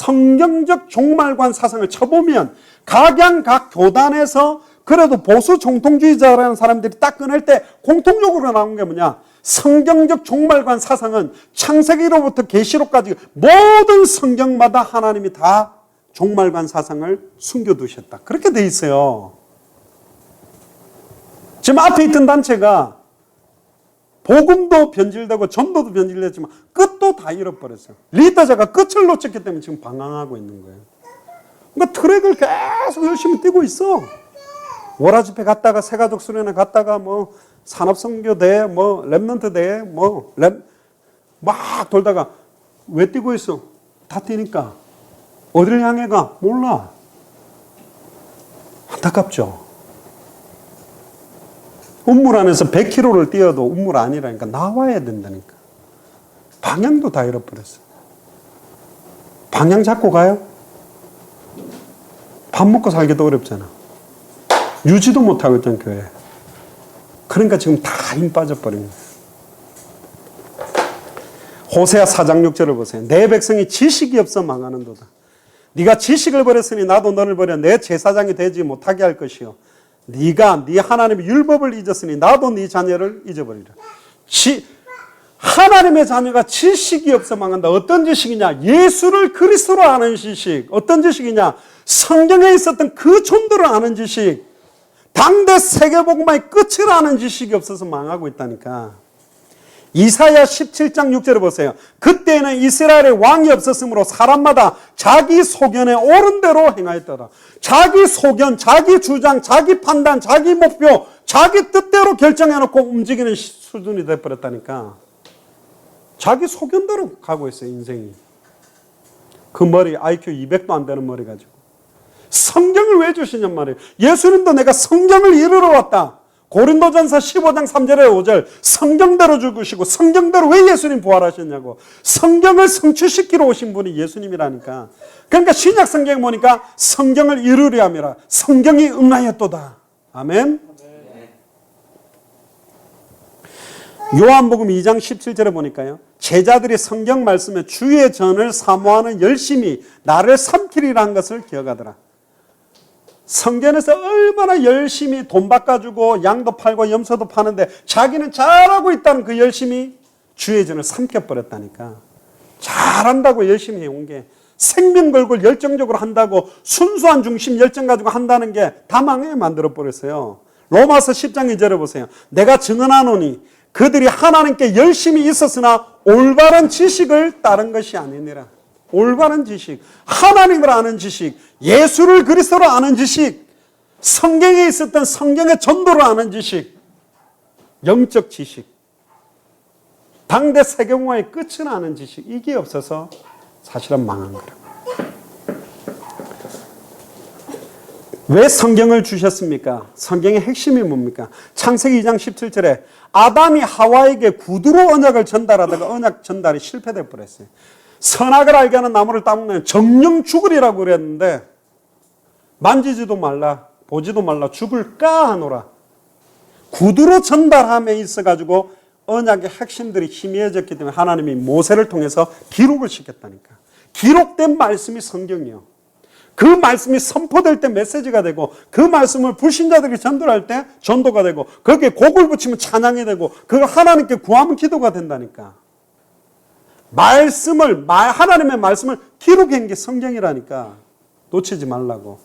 종말관 사상을 쳐보면 각 교단에서 그래도 보수 정통주의자라는 사람들이 딱 꺼낼 때 공통적으로 나온 게 뭐냐? 성경적 종말관 사상은 창세기로부터 계시록까지 모든 성경마다 하나님이 다 종말관 사상을 숨겨두셨다. 그렇게 돼 있어요. 지금 앞에 있던 단체가 복음도 변질되고 전도도 변질됐지만 끝도 다 잃어버렸어요. 리더자가 끝을 놓쳤기 때문에 지금 방황하고 있는 거예요. 그러니까 트랙을 계속 열심히 뛰고 있어. 월화집회 갔다가 새가족 수련회 갔다가 뭐 산업선교대회 뭐 랩넌트 대회 막 돌다가 왜 뛰고 있어? 다 뛰니까. 어디를 향해 가? 몰라. 안타깝죠. 운물 안에서 100km를 뛰어도 운물 아니라니까. 나와야 된다니까. 방향도 다 잃어버렸어. 방향 잡고 가요? 밥 먹고 살기도 어렵잖아. 유지도 못하고 있잖아, 교회. 그러니까 지금 다 힘 빠져버린 거예요. 호세아 4장 6절을 보세요. 내 백성이 지식이 없어 망하는도다. 네가 지식을 버렸으니 나도 너를 버려 내 제사장이 되지 못하게 할 것이요. 네가 네 하나님의 율법을 잊었으니 나도 네 자녀를 잊어버리라. 하나님의 자녀가 지식이 없어 망한다. 어떤 지식이냐? 예수를 그리스도로 아는 지식. 어떤 지식이냐? 성경에 있었던 그 전도를 아는 지식. 당대 세계복음화의 끝을 아는 지식이 없어서 망하고 있다니까. 이사야 17장 6절을 보세요. 그때는 이스라엘에 왕이 없었으므로 사람마다 자기 소견에 옳은 대로 행하였더라. 자기 소견, 자기 주장, 자기 판단, 자기 목표, 자기 뜻대로 결정해놓고 움직이는 수준이 돼버렸다니까. 자기 소견대로 가고 있어요, 인생이. 그 머리, IQ 200도 안 되는 머리 가지고. 성경을 왜 주시냔 말이에요. 예수님도 내가 성경을 이루러 왔다. 고린도전서 15장 3절에 5절 성경대로 죽으시고 성경대로 왜 예수님 부활하셨냐고. 성경을 성취시키러 오신 분이 예수님이라니까. 그러니까 신약 성경에 보니까 성경을 이루려 함이라 성경이 응하였도다. 아멘. 요한복음 2장 17절에 보니까요. 제자들이 성경 말씀에 주의 전을 사모하는 열심히 나를 삼키리라는 것을 기억하더라. 성전에서 얼마나 열심히 돈 바꿔주고 양도 팔고 염소도 파는데 자기는 잘하고 있다는 그 열심히 주의 전을 삼켜버렸다니까. 잘한다고 열심히 해온 게 생명 걸고 열정적으로 한다고 순수한 중심 열정 가지고 한다는 게 다 망하게 만들어버렸어요. 로마서 10장 2절에 보세요. 내가 증언하노니 그들이 하나님께 열심히 있었으나 올바른 지식을 따른 것이 아니니라. 올바른 지식, 하나님을 아는 지식, 예수를 그리스도로 아는 지식, 성경에 있었던 성경의 전도를 아는 지식, 영적 지식, 당대 세계문화의 끝을 아는 지식, 이게 없어서 사실은 망한 거라고. 왜 성경을 주셨습니까? 성경의 핵심이 뭡니까? 창세기 2장 17절에 아담이 하와에게 구두로 언약을 전달하다가 언약 전달이 실패될 뻔했어요. 선악을 알게 하는 나무를 따먹으면 정령 죽으리라고 그랬는데 만지지도 말라 보지도 말라 죽을까 하노라. 구두로 전달함에 있어가지고 언약의 핵심들이 희미해졌기 때문에 하나님이 모세를 통해서 기록을 시켰다니까. 기록된 말씀이 성경이요. 그 말씀이 선포될 때 메시지가 되고 그 말씀을 불신자들이 전도할 때 전도가 되고 거기에 곡을 붙이면 찬양이 되고 그걸 하나님께 구하면 기도가 된다니까. 하나님의 말씀을 기록한 게 성경이라니까. 놓치지 말라고.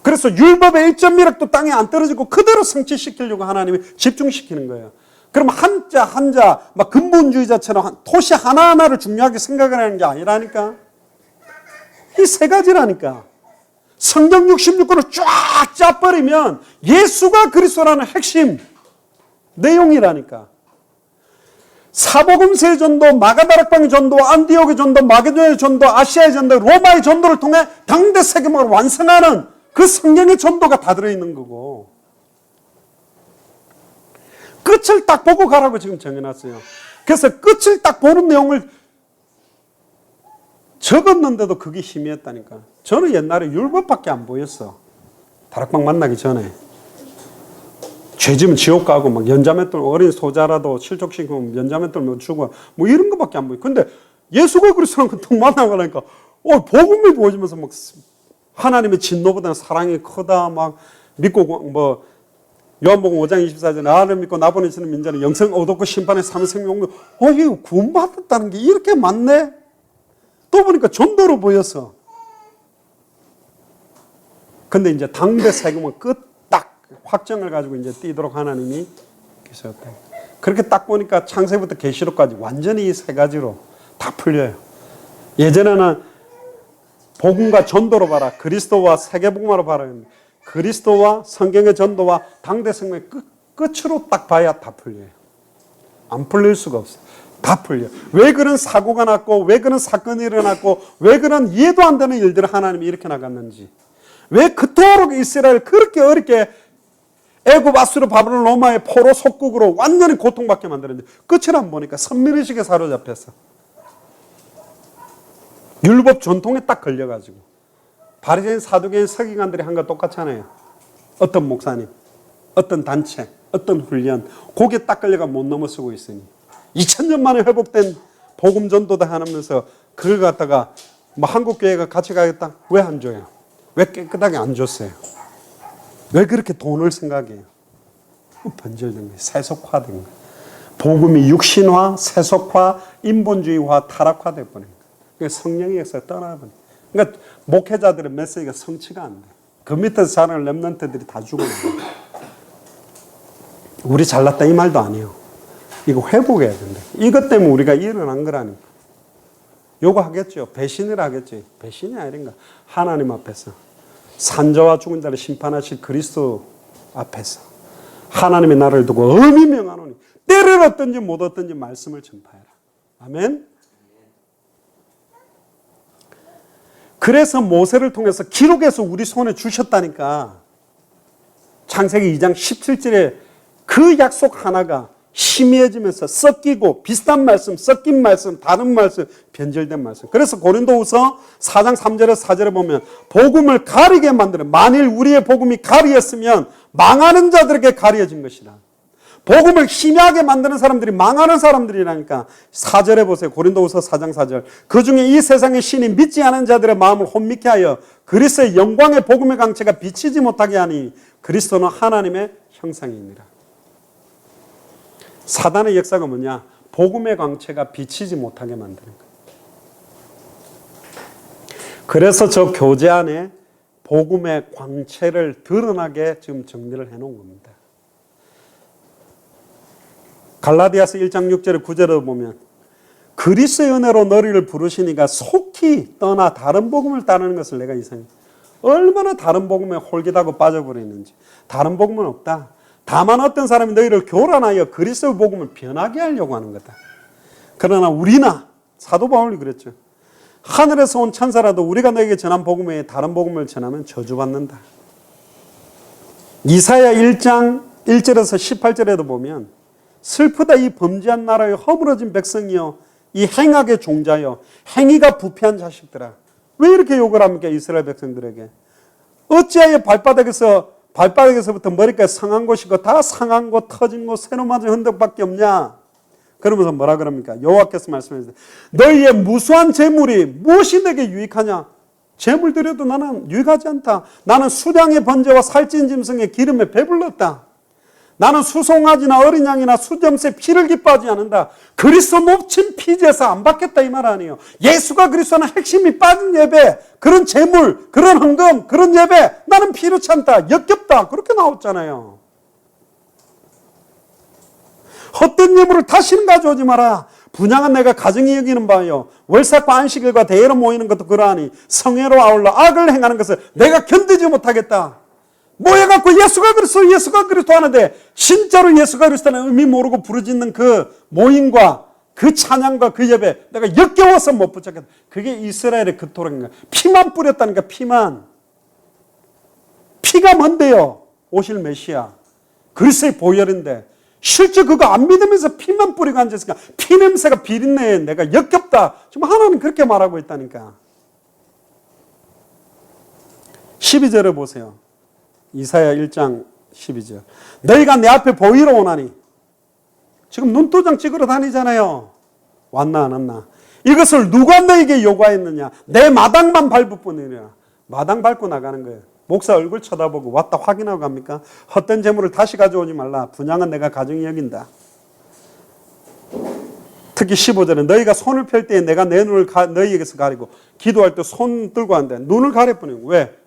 그래서 율법의 1.1획도 땅에 안 떨어지고 그대로 성취시키려고 하나님이 집중시키는 거예요. 그럼 한자 막 근본주의자처럼 토시 하나하나를 중요하게 생각을 하는 게 아니라니까. 이 세 가지라니까. 성경 66권을 쫙 짜버리면 예수가 그리스도라는 핵심 내용이라니까. 사복음서의 전도, 마가다락방의 전도, 안디옥의 전도, 마게도의 전도, 아시아의 전도, 로마의 전도를 통해 당대 세계문화를 완성하는 그 성경의 전도가 다 들어있는 거고. 끝을 딱 보고 가라고 지금 정해놨어요. 그래서 끝을 딱 보는 내용을 적었는데도 그게 희미했다니까. 저는 옛날에 율법밖에 안 보였어. 다락방 만나기 전에. 죄지면 지옥 가고 막 연자맷돌 어린 소자라도 실족시키면 연자맷돌 주고 뭐 이런 거밖에 안 보여. 근데 예수가 그리스도랑 딱 만나가니까 복음이 보여지면서 막 하나님의 진노보다는 사랑이 크다 막 믿고 뭐 요한복음 5장 24절에 나를 믿고 나 보내시는 민자는 영생 얻었고 심판의 삶의 생명 이거 구원받았다는 게 이렇게 많네. 또 보니까 전도로 보였어. 근데 이제 당대 세금은 끝 딱 확정을 가지고 이제 뛰도록 하나님이 계셨다. 그렇게 딱 보니까 창세부터 계시록까지 완전히 이 세 가지로 다 풀려요. 예전에는 복음과 전도로 봐라. 그리스도와 세계복음화로 봐라. 그리스도와 성경의 전도와 당대 생명의 끝으로 딱 봐야 다 풀려요. 안 풀릴 수가 없어. 다 풀려. 왜 그런 사고가 났고 왜 그런 사건이 일어났고 왜 그런 이해도 안 되는 일들을 하나님이 이렇게 나갔는지, 왜 그토록 이스라엘 그렇게 어렵게 애굽 아수르 바벨론 로마의 포로 속국으로 완전히 고통받게 만들었는지 끝을 안 보니까 선민의식에 사로잡혔어. 율법 전통에 딱 걸려가지고. 바리새인 사두개인 서기관들이 한 거 똑같잖아요. 어떤 목사님, 어떤 단체, 어떤 훈련, 거기에 딱 걸려가 못 넘어서고 있으니 2000년 만에 회복된 복음 전도도 하면서 그걸 갖다가 뭐 한국 교회가 같이 가겠다? 왜 안 줘요? 왜 깨끗하게 안 줬어요? 왜 그렇게 돈을 생각해요? 번절된 거예요. 세속화된 거예요. 복음이 육신화, 세속화, 인본주의화, 타락화돼 버린 거예요. 그러니까 성령의 역사가 떠나버린 거예요. 그러니까 목회자들의 메시지가 성취가 안 돼요. 그 밑에서 자라는 렘넌트들이 다 죽어나요. 우리 잘났다 이 말도 아니에요. 이거 회복해야 된다. 이것 때문에 우리가 일어난 거라니까. 요거 하겠죠. 배신을 하겠지. 배신이 아닌가. 하나님 앞에서 산자와 죽은 자를 심판하실 그리스도 앞에서 하나님의 나라를 두고 엄히 명하노니 때를 얻든지 못 얻든지 말씀을 전파해라. 아멘. 그래서 모세를 통해서 기록해서 우리 손에 주셨다니까. 창세기 2장 17절에 그 약속 하나가 희미해지면서 섞이고 비슷한 말씀, 섞인 말씀, 다른 말씀, 변절된 말씀. 그래서 고린도후서 4장 3절에서 4절에 보면 복음을 가리게 만드는, 만일 우리의 복음이 가리였으면 망하는 자들에게 가려진 것이라. 복음을 희미하게 만드는 사람들이 망하는 사람들이라니까. 4절에 보세요. 고린도후서 4장 4절. 그 중에 이 세상의 신이 믿지 않은 자들의 마음을 혼미케 하여 그리스도의 영광의 복음의 강체가 비치지 못하게 하니 그리스도는 하나님의 형상이니라. 사단의 역사가 뭐냐? 복음의 광채가 비치지 못하게 만드는 거예요. 그래서 저 교재 안에 복음의 광채를 드러나게 지금 정리를 해놓은 겁니다. 갈라디아서 1장 6절에 9절에 보면 그리스도의 은혜로 너희를 부르시니까 속히 떠나 다른 복음을 따르는 것을 내가 이상해. 얼마나 다른 복음에 홀깃하고 빠져버리는지. 다른 복음은 없다. 다만 어떤 사람이 너희를 교란하여 그리스도의 복음을 변하게 하려고 하는 거다. 그러나 우리나 사도 바울이 그랬죠. 하늘에서 온 천사라도 우리가 너에게 전한 복음 외에 다른 복음을 전하면 저주받는다. 이사야 1장 1절에서 18절에도 보면 슬프다 이 범죄한 나라여 허물어진 백성이여 이 행악의 종자여 행위가 부패한 자식들아. 왜 이렇게 욕을 합니까? 이스라엘 백성들에게. 어찌하여 발바닥에서부터 머리까지 상한 곳이고 다 상한 곳, 터진 곳, 새로 맞은 흔적밖에 없냐? 그러면서 뭐라 그럽니까? 여호와께서 말씀하시되 너희의 무수한 재물이 무엇이 내게 유익하냐? 재물 드려도 나는 유익하지 않다. 나는 수량의 번제와 살찐 짐승의 기름에 배불렀다. 나는 수송아지나 어린 양이나 수점새 피를 기뻐하지 않는다. 그리스도 높친 피제사 안 받겠다 이 말 아니에요. 예수가 그리스도는 핵심이 빠진 예배, 그런 재물, 그런 헌금, 그런 예배 나는 필요치 않다. 역겹다. 그렇게 나왔잖아요. 헛된 예물을 다시는 가져오지 마라. 분양은 내가 가정이 여기는 바요. 월삭과 안식일과 대회로 모이는 것도 그러하니 성회로 아울러 악을 행하는 것을 내가 견디지 못하겠다. 모여갖고 예수가 그리스도 하는데 진짜로 예수가 그리스도는 의미 모르고 부르짖는 그 모임과 그 찬양과 그 예배 내가 역겨워서 못 붙잡겠다. 그게 이스라엘의 그토록인가. 피만 뿌렸다니까. 피만. 피가 뭔데요? 오실 메시아 그리스도의 보혈인데 실제 그거 안 믿으면서 피만 뿌리고 앉았으니까 피냄새가 비린내 내가 역겹다. 지금 하나님 그렇게 말하고 있다니까. 12절에 보세요. 이사야 1장 12절. 너희가 내 앞에 보이러 오나니. 지금 눈도장 찍으러 다니잖아요. 왔나 안 왔나. 이것을 누가 너에게 요구하였느냐. 내 마당만 밟을 뿐이라. 마당 밟고 나가는 거예요. 목사 얼굴 쳐다보고 왔다 확인하고 갑니까? 헛된 재물을 다시 가져오지 말라. 분양은 내가 가정이 여긴다. 특히 15절에 너희가 손을 펼 때에 내가 내 눈을 너희에게서 가리고 기도할 때 손 들고 한대. 눈을 가려뿐이고. 왜?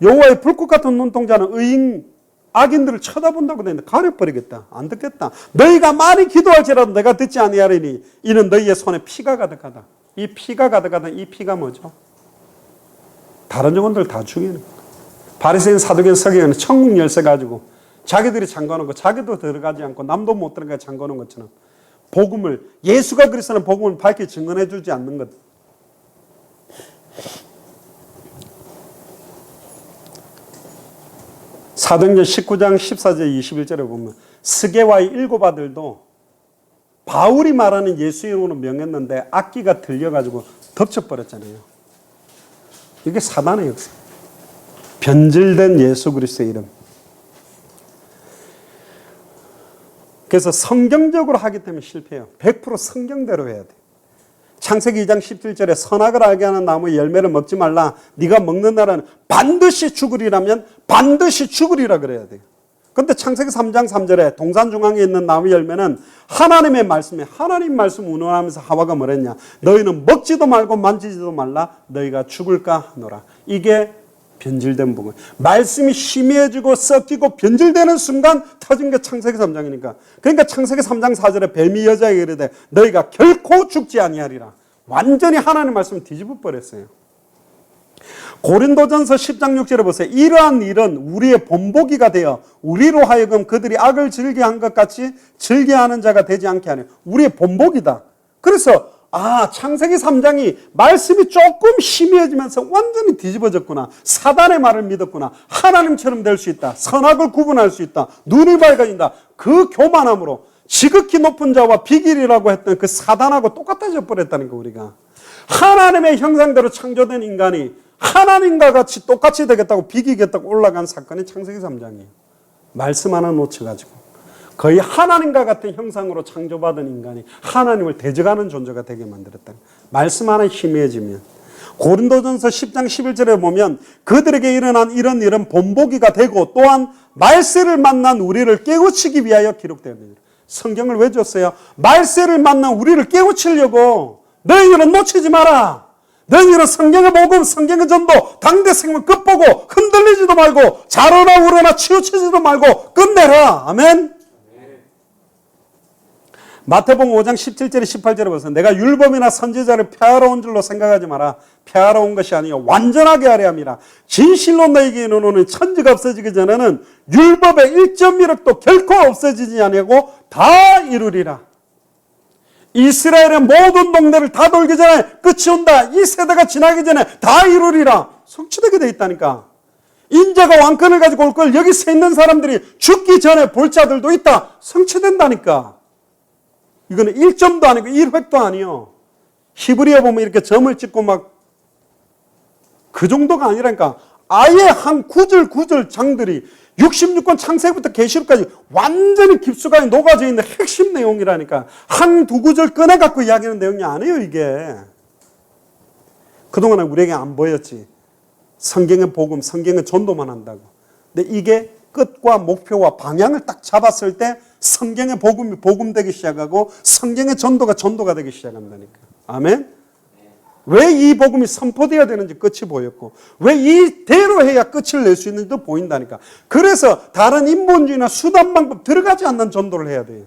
여호와의 불꽃 같은 눈동자는 의인 악인들을 쳐다본다고 되는데 가려버리겠다. 안 듣겠다. 너희가 많이 기도할지라도 내가 듣지 아니하리니 이는 너희의 손에 피가 가득하다. 이 피가 가득하다. 이 피가 뭐죠? 다른 영혼들 다 죽이는 거예요. 바리새인 사두개인 서기관은 천국 열쇠 가지고 자기들이 잠궈놓은 거 자기도 들어가지 않고 남도 못 들어가 잠궈놓은 것처럼 복음을 예수가 그리스도는 복음을 밝히 증언해 주지 않는 것. 사도행전 19장 14절 21절에 보면 스게와의 일곱 아들도 바울이 말하는 예수 이름으로 명했는데 악기가 들려가지고 덮쳐버렸잖아요. 이게 사단의 역사. 변질된 예수 그리스도의 이름. 그래서 성경적으로 하기 때문에 실패해요. 100% 성경대로 해야 돼요. 창세기 2장 17절에 선악을 알게 하는 나무의 열매를 먹지 말라. 네가 먹는 날은 반드시 죽으리라면 반드시 죽으리라 그래야 돼요. 그런데 창세기 3장 3절에 동산 중앙에 있는 나무 열매는 하나님의 말씀에 하나님 말씀 운운하면서 하와가 뭐랬냐. 너희는 먹지도 말고 만지지도 말라. 너희가 죽을까 하노라. 이게 변질된 부분. 말씀이 희미해지고 섞이고 변질되는 순간 터진 게 창세기 3장이니까. 그러니까 창세기 3장 4절에 뱀이 여자에게 이르되 너희가 결코 죽지 아니하리라. 완전히 하나님 말씀을 뒤집어 버렸어요. 고린도전서 10장 6절에 보세요. 이러한 일은 우리의 본보기가 되어 우리로 하여금 그들이 악을 즐겨한 것 같이 즐겨하는 자가 되지 않게 하려. 우리의 본보기다. 그래서 창세기 3장이 말씀이 조금 희미해지면서 완전히 뒤집어졌구나. 사단의 말을 믿었구나. 하나님처럼 될 수 있다. 선악을 구분할 수 있다. 눈이 밝아진다. 그 교만함으로 지극히 높은 자와 비길이라고 했던 그 사단하고 똑같아져 버렸다는 거 우리가. 하나님의 형상대로 창조된 인간이 하나님과 같이 똑같이 되겠다고 비기겠다고 올라간 사건이 창세기 3장이에요. 말씀 하나 놓쳐가지고. 거의 하나님과 같은 형상으로 창조받은 인간이 하나님을 대적하는 존재가 되게 만들었다. 말씀 하나 희미해지면. 고린도전서 10장 11절에 보면 그들에게 일어난 이런 일은 본보기가 되고 또한 말세를 만난 우리를 깨우치기 위하여 기록되었느니라. 성경을 왜 줬어요? 말세를 만난 우리를 깨우치려고. 너희들은 놓치지 마라. 너희들은 성경의 복음, 성경의 전도, 당대 생명 끝보고 흔들리지도 말고 자로나 우러나 치우치지도 말고 끝내라. 아멘. 마태복음 5장 17절에 18절에 보세요. 내가 율법이나 선지자를 폐하러 온 줄로 생각하지 마라. 폐하러 온 것이 아니요 완전하게 하려 함이라. 진실로 너희에게 이르노니 천지가 없어지기 전에는 율법의 1.1획도 결코 없어지지 아니하고 다 이루리라. 이스라엘의 모든 동네를 다 돌기 전에 끝이 온다. 이 세대가 지나기 전에 다 이루리라. 성취되게 돼 있다니까. 인자가 왕권을 가지고 올 걸 여기 서 있는 사람들이 죽기 전에 볼 자들도 있다. 성취된다니까. 이거는 1점도 아니고 1획도 아니요. 히브리에 보면 이렇게 점을 찍고 막 그 정도가 아니라니까. 아예 한 구절 장들이 66권 창세기부터 계시록까지 완전히 깊숙하게 녹아져 있는 핵심 내용이라니까. 한 두 구절 꺼내갖고 이야기하는 내용이 아니에요 이게. 그동안은 우리에게 안 보였지. 성경의 복음, 성경의 전도만 한다고. 근데 이게 끝과 목표와 방향을 딱 잡았을 때 성경의 복음이 복음되기 시작하고 성경의 전도가 되기 시작한다니까. 아멘? 왜 이 복음이 선포되어야 되는지 끝이 보였고 왜 이대로 해야 끝을 낼 수 있는지도 보인다니까. 그래서 다른 인본주의나 수단 방법 들어가지 않는 전도를 해야 돼요.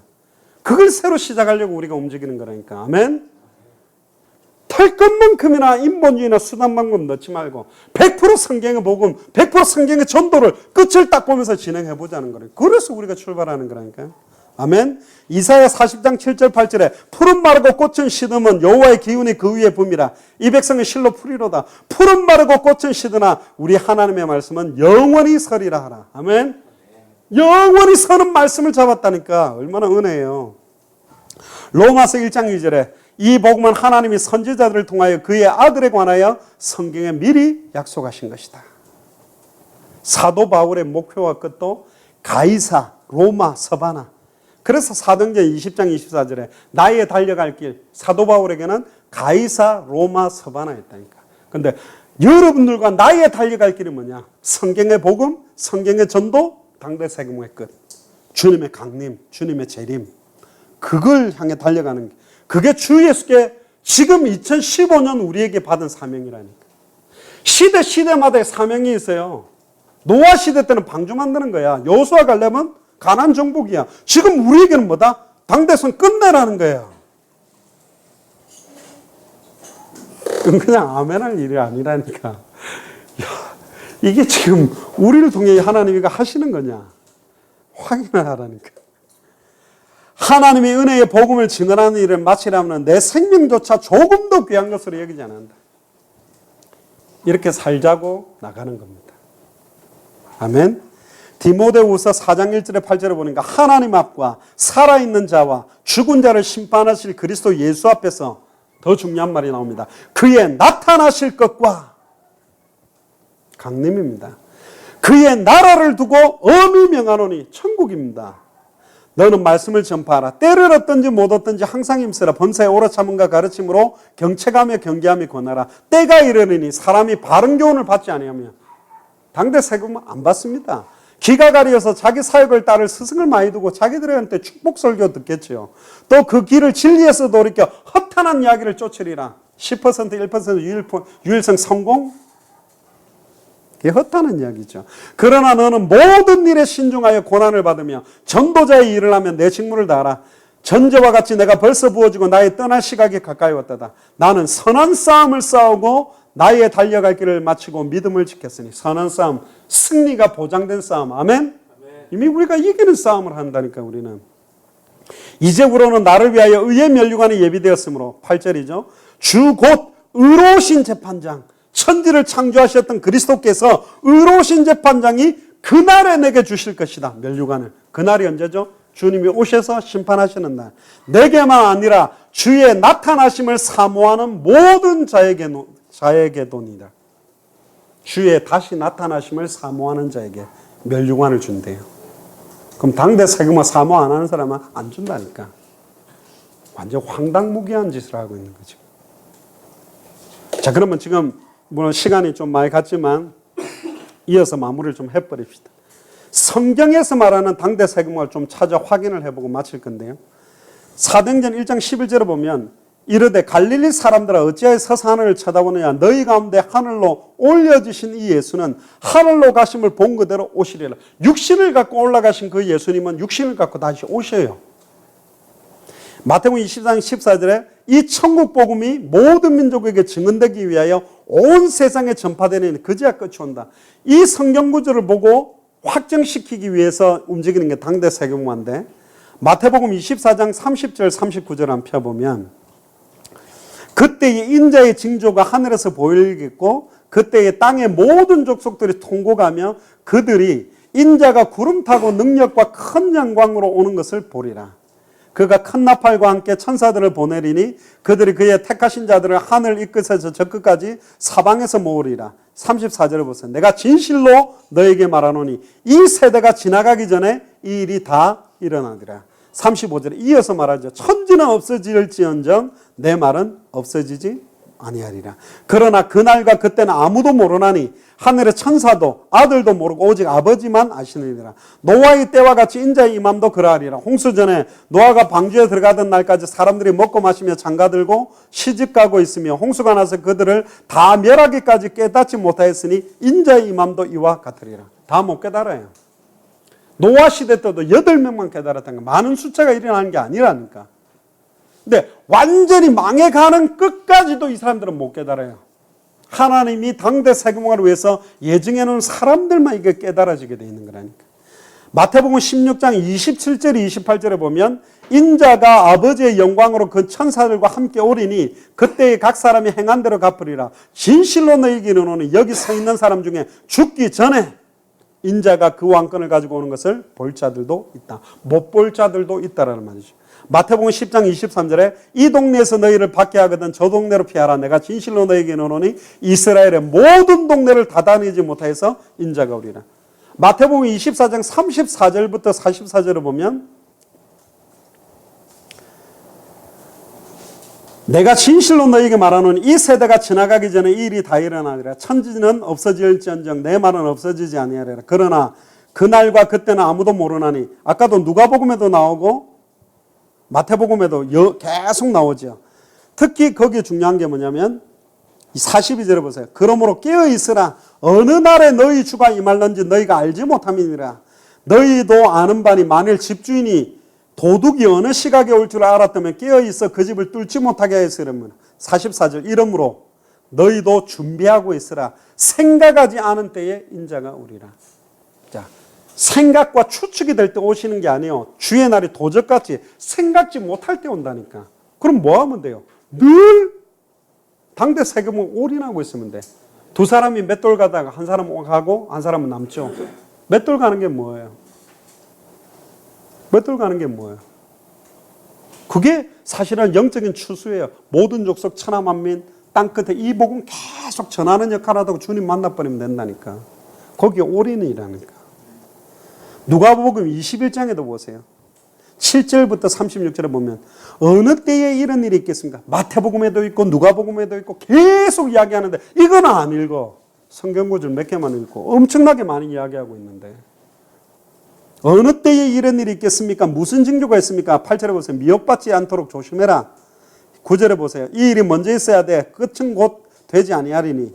그걸 새로 시작하려고 우리가 움직이는 거라니까. 아멘? 털 것만큼이나 인본주의나 수단 방법 넣지 말고 100% 성경의 복음, 100% 성경의 전도를 끝을 딱 보면서 진행해보자는 거예요. 그래서 우리가 출발하는 거라니까요. 아멘. 이사야 40장 7절 8절에 푸른 마르고 꽃은 시듬은 여호와의 기운이 그 위에 붐이라. 이 백성은 실로 풀이로다. 푸른 마르고 꽃은 시드나 우리 하나님의 말씀은 영원히 서리라 하라. 아멘. 영원히 서는 말씀을 잡았다니까. 얼마나 은혜예요. 로마서 1장 2절에 이 복음은 하나님이 선지자들을 통하여 그의 아들에 관하여 성경에 미리 약속하신 것이다. 사도 바울의 목표와 끝도 가이사, 로마, 서바나. 그래서 사도행전 20장 24절에 나의 달려갈 길, 사도 바울에게는 가이사, 로마, 서바나였다니까. 그런데 여러분들과 나의 달려갈 길이 뭐냐? 성경의 복음, 성경의 전도, 당대 세금의 끝. 주님의 강림, 주님의 재림. 그걸 향해 달려가는 게. 그게 주 예수께 지금 2015년 우리에게 받은 사명이라니까. 시대마다의 사명이 있어요. 노아 시대 때는 방주 만드는 거야. 여호수아 갈렙은 가나안 정복이야. 지금 우리에게는 뭐다? 당대선 끝내라는 거야. 그냥 아멘할 일이 아니라니까. 야, 이게 지금 우리를 통해 하나님이 하시는 거냐? 확인을 하라니까. 하나님의 은혜의 복음을 증언하는 일을 마치려면 내 생명조차 조금 더 귀한 것으로 여기지 않는다. 이렇게 살자고 나가는 겁니다. 아멘. 디모데후서 4장 1절에 8절에 보니까 하나님 앞과 살아있는 자와 죽은 자를 심판하실 그리스도 예수 앞에서 더 중요한 말이 나옵니다. 그의 나타나실 것과 강림입니다. 그의 나라를 두고 엄히 명하노니 천국입니다. 너는 말씀을 전파하라. 때를 얻든지 못 얻든지 항상 힘쓰라. 범사에 오라 참음과 가르침으로 경책하며 경계하며 권하라. 때가 이르느니 사람이 바른 교훈을 받지 아니하며. 당대 세금은 안 받습니다. 기가 가려서 자기 사역을 따를 스승을 많이 두고 자기들한테 축복 설교 듣겠죠. 또 그 길을 진리에서 돌이켜 허탄한 이야기를 쫓으리라. 10% 1% 유일성 성공? 그게 허탄한 이야기죠. 그러나 너는 모든 일에 신중하여 고난을 받으며 전도자의 일을 하면 내 직무를 다하라. 전제와 같이 내가 벌써 부어지고 나의 떠날 시각이 가까이 왔다다. 나는 선한 싸움을 싸우고 나의 달려갈 길을 마치고 믿음을 지켰으니. 선한 싸움, 승리가 보장된 싸움. 아멘? 이미 우리가 이기는 싸움을 한다니까 우리는. 이제부로는 나를 위하여 의의 면류관이 예비되었으므로 8절이죠. 주 곧 의로우신 재판장, 천지를 창조하셨던 그리스도께서 의로우신 재판장이 그날에 내게 주실 것이다. 면류관을. 그날이 언제죠? 주님이 오셔서 심판하시는 날. 내게만 아니라 주의 나타나심을 사모하는 모든 자에게도니다. 주의 다시 나타나심을 사모하는 자에게 면류관을 준대요. 그럼 당대 세금을 사모 안 하는 사람은 안 준다니까. 완전 황당무계한 짓을 하고 있는 거죠. 자, 그러면 지금 물론 시간이 좀 많이 갔지만 이어서 마무리를 좀 해버립시다. 성경에서 말하는 당대 세금을 좀 찾아 확인을 해보고 마칠 건데요. 사도행전 1장 11절에 보면 이르되 갈릴리 사람들아 어찌하여 서서 하늘을 쳐다보느냐. 너희 가운데 하늘로 올려지신 이 예수는 하늘로 가심을 본 그대로 오시리라. 육신을 갖고 올라가신 그 예수님은 육신을 갖고 다시 오셔요. 마태복음 24장 14절에 이 천국 복음이 모든 민족에게 증언되기 위하여 온 세상에 전파되는 그제야 끝이 온다. 이 성경 구절을 보고 확정시키기 위해서 움직이는 게 당대 세금화인데 마태복음 24장 30절 39절 한번 펴보면 그때의 인자의 징조가 하늘에서 보이겠고 그때의 땅의 모든 족속들이 통곡하며 그들이 인자가 구름 타고 능력과 큰 영광으로 오는 것을 보리라. 그가 큰 나팔과 함께 천사들을 보내리니 그들이 그의 택하신 자들을 하늘 이 끝에서 저 끝까지 사방에서 모으리라. 34절을 보세요. 내가 진실로 너에게 말하노니 이 세대가 지나가기 전에 이 일이 다 일어나리라. 35절에 이어서 말하죠. 천지는 없어질지언정 내 말은 없어지지 아니하리라. 그러나 그날과 그때는 아무도 모르나니 하늘의 천사도 아들도 모르고 오직 아버지만 아시느니라. 노아의 때와 같이 인자의 임함도 그러하리라. 홍수전에 노아가 방주에 들어가던 날까지 사람들이 먹고 마시며 장가들고 시집가고 있으며 홍수가 나서 그들을 다 멸하기까지 깨닫지 못하였으니 인자의 임함도 이와 같으리라. 다 못 깨달아요. 노아 시대 때도 8명만 깨달았다는 거. 많은 숫자가 일어나는 게 아니라니까. 근데 완전히 망해가는 끝까지도 이 사람들은 못 깨달아요. 하나님이 당대 세금화를 위해서 예정해 놓은 사람들만 이게 깨달아지게 되어 있는 거라니까. 마태복음 16장 27절 28절에 보면 인자가 아버지의 영광으로 그 천사들과 함께 오리니 그때에 각 사람이 행한 대로 갚으리라. 진실로 너희에게 이르노니 여기 서 있는 사람 중에 죽기 전에 인자가 그 왕권을 가지고 오는 것을 볼 자들도 있다. 못 볼 자들도 있다라는 말이죠. 마태복음 10장 23절에 이 동네에서 너희를 받게 하거든 저 동네로 피하라. 내가 진실로 너희에게 이르노니 이스라엘의 모든 동네를 다 다니지 못하여서 인자가 오리라. 마태복음 24장 34절부터 44절을 보면 내가 진실로 너희에게 말하노니 이 세대가 지나가기 전에 이 일이 다 일어나리라. 천지는 없어질지언정 내 말은 없어지지 아니하리라. 그러나 그날과 그때는 아무도 모르나니. 아까도 누가복음에도 나오고 마태복음에도 계속 나오죠. 특히 거기에 중요한 게 뭐냐면 42절에 보세요. 그러므로 깨어 있으라. 어느 날에 너희 주가 임할는지 너희가 알지 못함이니라. 너희도 아는 바니 만일 집주인이 도둑이 어느 시각에 올 줄 알았다면 깨어있어 그 집을 뚫지 못하게 하였으려면. 44절 이러므로 너희도 준비하고 있으라. 생각하지 않은 때에 인자가 오리라. 자, 생각과 추측이 될 때 오시는 게 아니에요. 주의 날이 도적같이 생각지 못할 때 온다니까. 그럼 뭐 하면 돼요? 늘 당대 세금을 올인하고 있으면 돼. 두 사람이 맷돌 가다가 한 사람은 가고 한 사람은 남죠. 맷돌 가는 게 뭐예요? 맷돌 가는 게 뭐예요? 그게 사실은 영적인 추수예요. 모든 족속 천하만민 땅끝에 이 복음 계속 전하는 역할을 하다가 주님 만나버리면 된다니까. 거기에 올인이라니까. 누가복음 21장에도 보세요. 7절부터 36절에 보면 어느 때에 이런 일이 있겠습니까? 마태복음에도 있고 누가복음에도 있고 계속 이야기하는데 이거는 안 읽어. 성경 구절 몇 개만 읽고 엄청나게 많이 이야기하고 있는데 어느 때에 이런 일이 있겠습니까? 무슨 징조가 있습니까? 8절에 보세요. 미혹받지 않도록 조심해라. 9절에 보세요. 이 일이 먼저 있어야 돼. 끝은 곧 되지 아니하리니.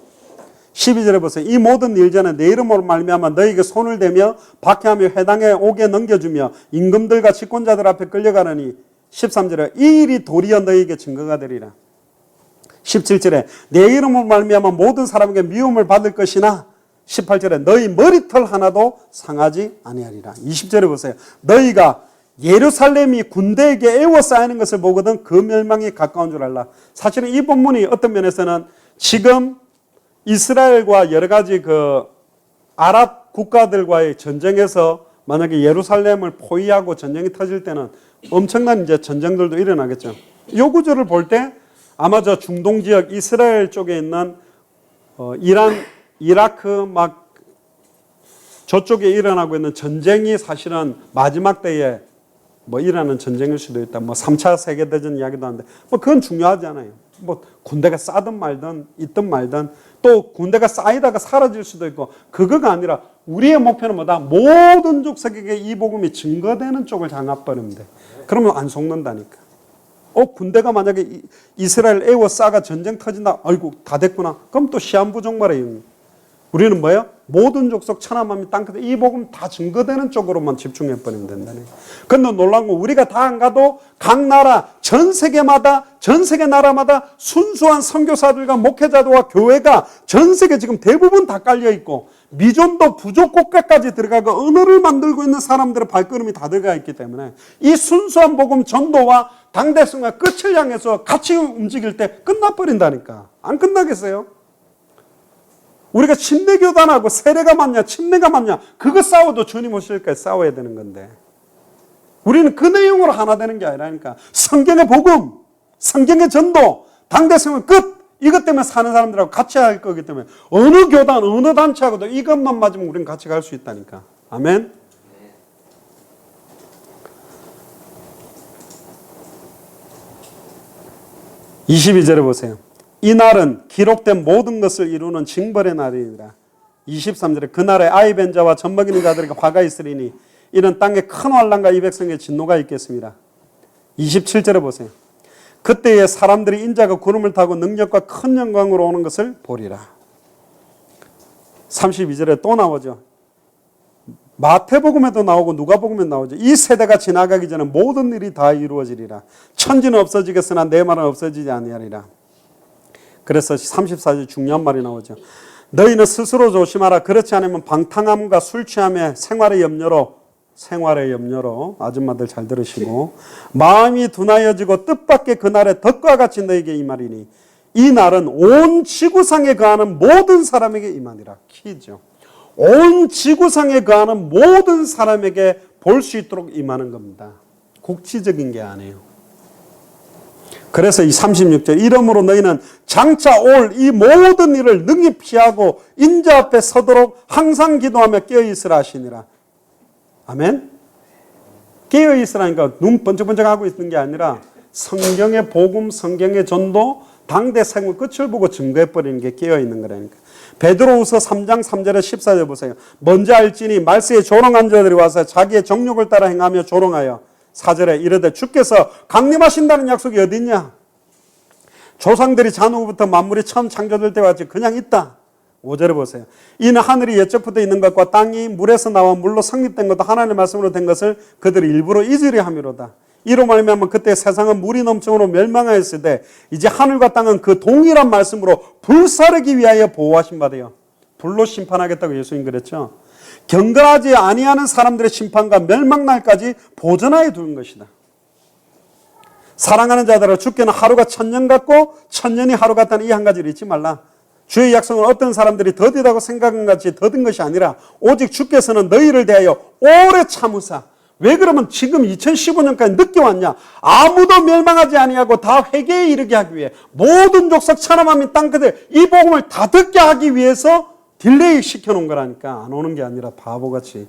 12절에 보세요. 이 모든 일 전에 내 이름으로 말미암아 너희에게 손을 대며 박해하며 회당에 오게 넘겨주며 임금들과 집권자들 앞에 끌려가느니. 13절에 이 일이 도리어 너희에게 증거가 되리라. 17절에 내 이름으로 말미암아 모든 사람에게 미움을 받을 것이나 18절에 너희 머리털 하나도 상하지 아니하리라. 20절에 보세요. 너희가 예루살렘이 군대에게 에워싸이는 것을 보거든 그 멸망이 가까운 줄 알라. 사실은 이 본문이 어떤 면에서는 지금 이스라엘과 여러 가지 그 아랍 국가들과의 전쟁에서 만약에 예루살렘을 포위하고 전쟁이 터질 때는 엄청난 이제 전쟁들도 일어나겠죠. 이 구절을 볼 때 아마 저 중동 지역 이스라엘 쪽에 있는 이란, 이라크 막 저쪽에 일어나고 있는 전쟁이 사실은 마지막 때에 뭐 일어나는 전쟁일 수도 있다. 뭐 3차 세계대전 이야기도 하는데 뭐 그건 중요하지 않아요. 뭐 군대가 싸든 말든 있든 말든 또 군대가 쌓이다가 사라질 수도 있고 그거가 아니라 우리의 목표는 뭐다? 모든 족속에게 이 복음이 증거되는 쪽을 장악버리면 돼. 그러면 안 속는다니까. 군대가 만약에 이스라엘 에워싸가 전쟁 터진다. 아이고 다 됐구나. 그럼 또 시한부종말이에요. 우리는 뭐예요? 모든 족속 천하만민 땅끝에 이 복음 다 증거되는 쪽으로만 집중해버리면 된다네. 근데 놀라운 건 우리가 다 안 가도 각 나라 전 세계 나라마다 순수한 선교사들과 목회자들과 교회가 전 세계 지금 대부분 다 깔려 있고 미존도 부족 국가까지 들어가고 언어를 만들고 있는 사람들의 발걸음이 다 들어가 있기 때문에 이 순수한 복음 전도와 당대성과 끝을 향해서 같이 움직일 때 끝나버린다니까. 안 끝나겠어요? 우리가 침례교단하고 세례가 맞냐 침례가 맞냐 그거 싸워도 주님 오실 때 싸워야 되는 건데 우리는 그 내용으로 하나 되는 게 아니라니까. 성경의 복음, 성경의 전도, 당대성은 끝. 이것 때문에 사는 사람들하고 같이 할 거기 때문에 어느 교단, 어느 단체하고도 이것만 맞으면 우리는 같이 갈 수 있다니까. 아멘. 네. 22절에 보세요. 이 날은 기록된 모든 것을 이루는 징벌의 날이니라. 23절에 그날에 아이 벤 자와 젖먹이는 자들에게 화가 있으리니 이는 땅에 큰 환난과 이 백성의 진노가 있겠습니다. 27절에 보세요. 그때에 사람들이 인자가 구름을 타고 능력과 큰 영광으로 오는 것을 보리라. 32절에 또 나오죠. 마태복음에도 나오고 누가복음에도 나오죠. 이 세대가 지나가기 전에 모든 일이 다 이루어지리라. 천지는 없어지겠으나 내 말은 없어지지 아니하리라. 그래서 34절 중요한 말이 나오죠. 너희는 스스로 조심하라. 그렇지 않으면 방탕함과 술 취함에 생활의 염려로 아줌마들 잘 들으시고 마음이 둔하여지고 뜻밖의 그날에 덕과 같이 너희에게 임하리니 이 날은 온 지구상에 거하는 모든 사람에게 임하니라. 키죠. 온 지구상에 거하는 모든 사람에게 볼 수 있도록 임하는 겁니다. 국지적인 게 아니에요. 그래서 이 36절 이러므로 너희는 장차 올 이 모든 일을 능히 피하고 인자 앞에 서도록 항상 기도하며 깨어있으라 하시니라. 아멘. 깨어있으라니까 눈 번쩍번쩍하고 있는 게 아니라 성경의 복음, 성경의 전도, 당대 생활 끝을 보고 증거해버리는 게 깨어있는 거라니까. 베드로후서 3장 3절에 14절 보세요. 먼저 알지니 말세에 조롱한 자들이 와서 자기의 정욕을 따라 행하며 조롱하여 4절에 이르되 주께서 강림하신다는 약속이 어디 있냐? 조상들이 잔후부터 만물이 처음 창조될 때와 같이 그냥 있다. 5절에 보세요. 이는 하늘이 옛적부터 있는 것과 땅이 물에서 나와 물로 성립된 것도 하나님의 말씀으로 된 것을 그들이 일부러 잊으려 함이로다. 이로 말미암아 그때 세상은 물이 넘쳐으로 멸망하였을 때 이제 하늘과 땅은 그 동일한 말씀으로 불사르기 위하여 보호하신 바 되어 불로 심판하겠다고 예수님 그랬죠. 경건하지 아니하는 사람들의 심판과 멸망날까지 보존하여 두는 것이다. 사랑하는 자들아 주께는 하루가 1000년 같고 1000년이 하루 같다는 이 한 가지를 잊지 말라. 주의 약속은 어떤 사람들이 더디다고 생각한 같이 더딘 것이 아니라 오직 주께서는 너희를 대하여 오래 참으사. 왜 그러면 지금 2015년까지 늦게 왔냐? 아무도 멸망하지 아니하고 다 회개에 이르게 하기 위해 모든 족속 천하만민 땅끝에 이 복음을 다 듣게 하기 위해서 딜레이 시켜놓은 거라니까. 안 오는 게 아니라 바보같이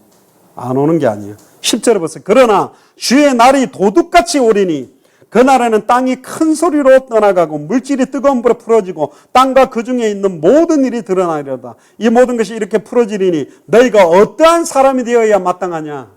안 오는 게 아니에요. 10절에 보세요. 그러나 주의 날이 도둑같이 오리니 그날에는 땅이 큰 소리로 떠나가고 물질이 뜨거운 불에 풀어지고 땅과 그 중에 있는 모든 일이 드러나리로다. 이 모든 것이 이렇게 풀어지리니 너희가 어떠한 사람이 되어야 마땅하냐?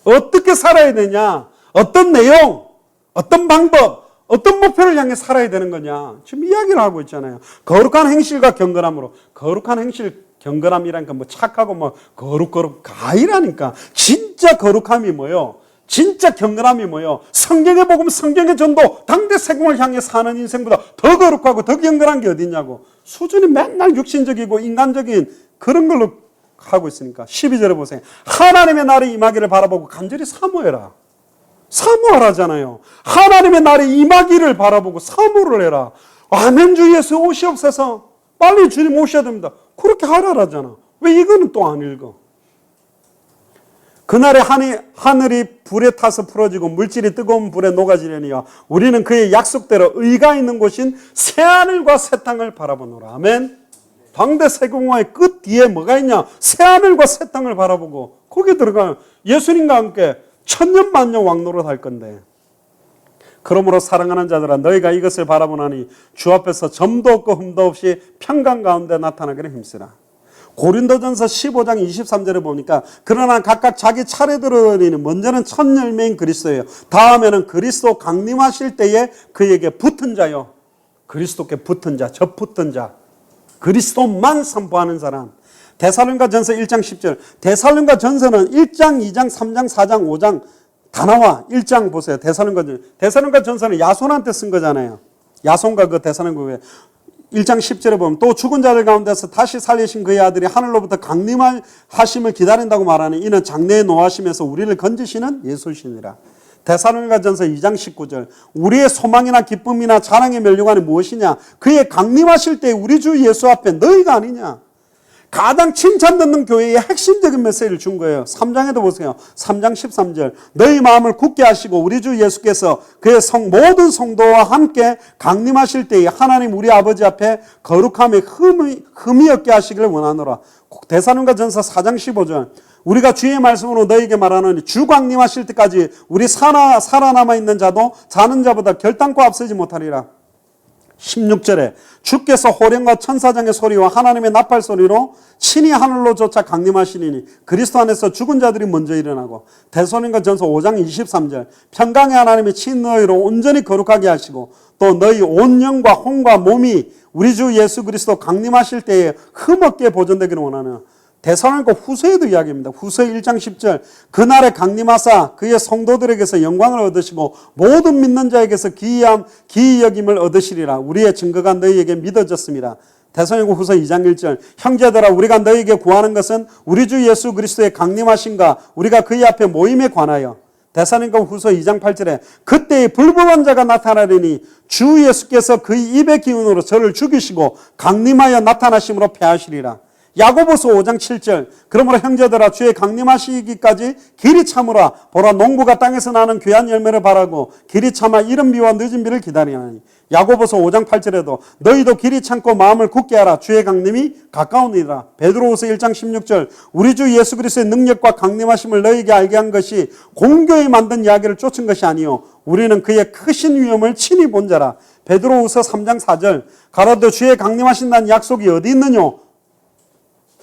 어떻게 살아야 되냐? 어떤 내용, 어떤 방법, 어떤 목표를 향해 살아야 되는 거냐? 지금 이야기를 하고 있잖아요. 거룩한 행실과 경건함으로. 거룩한 행실, 경건함이라니까 뭐 착하고 뭐 거룩 아니라니까. 진짜 거룩함이 뭐요? 진짜 경건함이 뭐요? 성경의 복음, 성경의 전도, 당대 세공을 향해 사는 인생보다 더 거룩하고 더 경건한 게 어딨냐고. 수준이 맨날 육신적이고 인간적인 그런 걸로 하고 있으니까. 12절에 보세요. 하나님의 날이 임하기를 바라보고 간절히 사모해라. 사모하라잖아요. 하나님의 날이 임하기를 바라보고 사모를 해라. 아멘 주 예수 오시옵소서. 빨리 주님 오셔야 됩니다. 그렇게 하라라잖아. 왜 이거는 또 안 읽어? 그날에 하늘이 불에 타서 풀어지고 물질이 뜨거운 불에 녹아지려니와 우리는 그의 약속대로 의가 있는 곳인 새하늘과 새 땅을 바라보노라. 아멘. 당대 세공화의 끝 뒤에 뭐가 있냐? 새하늘과 새 땅을 바라보고 거기에 들어가면 예수님과 함께 천년만년 왕노릇 할 건데. 그러므로 사랑하는 자들아 너희가 이것을 바라보나니 주 앞에서 점도 없고 흠도 없이 평강 가운데 나타나기를 힘쓰라. 고린도전서 15장 23절에 보니까 그러나 각각 자기 차례대로 드리는 먼저는 첫 열매인 그리스도예요. 다음에는 그리스도 강림하실 때에 그에게 붙은 자요. 그리스도께 붙은 자, 접붙은 자. 그리스도만 선포하는 사람. 데살로니가전서 1장 10절. 데살로니가전서는 1장, 2장, 3장, 4장, 5장 다 나와. 1장 보세요. 데살로니가전서는 야손한테 쓴 거잖아요. 야손과 그 데살로니가 1장 10절에 보면 또 죽은 자들 가운데서 다시 살리신 그의 아들이 하늘로부터 강림하심을 기다린다고 말하니 이는 장래에 노하심에서 우리를 건지시는 예수시니라. 데살로니가전서 2장 19절. 우리의 소망이나 기쁨이나 자랑의 면류관이 무엇이냐? 그의 강림하실 때 우리 주 예수 앞에 너희가 아니냐? 가장 칭찬 듣는 교회의 핵심적인 메시지를 준 거예요. 3장에도 보세요. 3장 13절. 너희 마음을 굳게 하시고 우리 주 예수께서 그의 모든 성도와 함께 강림하실 때에 하나님 우리 아버지 앞에 거룩함에 흠이 없게 하시기를 원하노라. 데살로니가전서 4장 15절. 우리가 주의 말씀으로 너희에게 말하노니 주 강림하실 때까지 우리 살아남아 있는 자도 자는 자보다 결단코 앞서지 못하리라. 16절에 주께서 호령과 천사장의 소리와 하나님의 나팔 소리로 친히 하늘로 쫓아 강림하시리니 그리스도 안에서 죽은 자들이 먼저 일어나고. 데살로니가전서 5장 23절. 평강의 하나님이 친히 너희로 온전히 거룩하게 하시고 또 너희 온 영과 혼과 몸이 우리 주 예수 그리스도 강림하실 때에 흠없게 보존되기를 원하는. 데살로니가 후서에도 이야기합니다. 후서 1장 10절. 그날에 강림하사 그의 성도들에게서 영광을 얻으시고 모든 믿는 자에게서 기이 여김을 얻으시리라. 우리의 증거가 너희에게 믿어졌습니다. 데살로니가 후서 2장 1절. 형제들아 우리가 너희에게 구하는 것은 우리 주 예수 그리스도의 강림하심과 우리가 그의 앞에 모임에 관하여. 데살로니가 후서 2장 8절에 그때의 불법한 자가 나타나리니 주 예수께서 그의 입의 기운으로 저를 죽이시고 강림하여 나타나심으로 패하시리라. 야고보서 5장 7절. 그러므로 형제들아 주의 강림하시기까지 길이 참으라. 보라 농부가 땅에서 나는 귀한 열매를 바라고 길이 참아 이른 비와 늦은 비를 기다리나니. 야고보서 5장 8절에도 너희도 길이 참고 마음을 굳게 하라. 주의 강림이 가까우니라. 베드로후서 1장 16절. 우리 주 예수 그리스도의 능력과 강림하심을 너희에게 알게 한 것이 공교에 만든 이야기를 쫓은 것이 아니요 우리는 그의 크신 위엄을 친히 본 자라. 베드로후서 3장 4절. 가로되 주의 강림하신다는 약속이 어디 있느냐?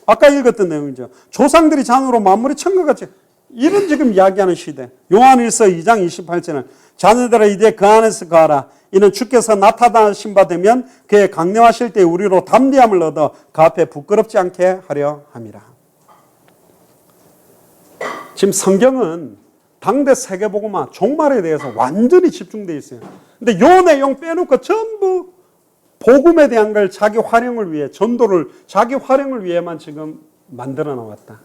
아까 읽었던 내용이죠. 조상들이 잔으로 만물이 천국같이 이런 지금 이야기하는 시대. 요한일서 2장 28절은 자녀들아 이제 그 안에서 거하라. 이는 주께서 나타나신 바 되면 그의 강림하실 때 우리로 담대함을 얻어 그 앞에 부끄럽지 않게 하려 함이라. 지금 성경은 당대 세계복음화 종말에 대해서 완전히 집중되어 있어요. 근데 요 내용 빼놓고 전부 복음에 대한 걸 자기 활용을 위해, 전도를 자기 활용을 위해만 지금 만들어 나왔다.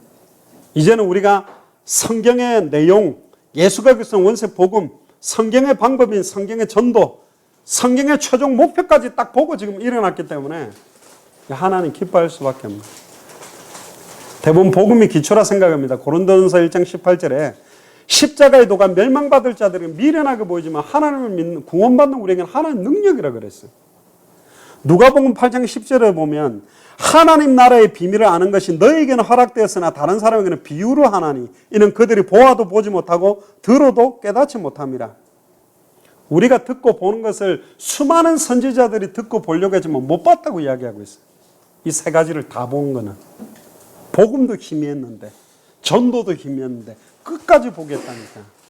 이제는 우리가 성경의 내용, 예수가 그리스도 원세 복음, 성경의 방법인 성경의 전도, 성경의 최종 목표까지 딱 보고 지금 일어났기 때문에 하나님 기뻐할 수밖에 없는. 대부분 복음이 기초라 생각합니다. 고린도전서 1장 18절에 십자가의 도가 멸망받을 자들은 미련하게 보이지만 하나님을 믿는 구원받는 우리에게는 하나님의 능력이라 그랬어요. 누가복음 8장 10절에 보면 하나님 나라의 비밀을 아는 것이 너에게는 허락되었으나 다른 사람에게는 비유로 하나니 이는 그들이 보아도 보지 못하고 들어도 깨닫지 못함이라. 우리가 듣고 보는 것을 수많은 선지자들이 듣고 보려고 했지만 못 봤다고 이야기하고 있어요. 이 세 가지를 다 본 거는. 복음도 희미했는데 전도도 희미했는데 끝까지 보겠다니까.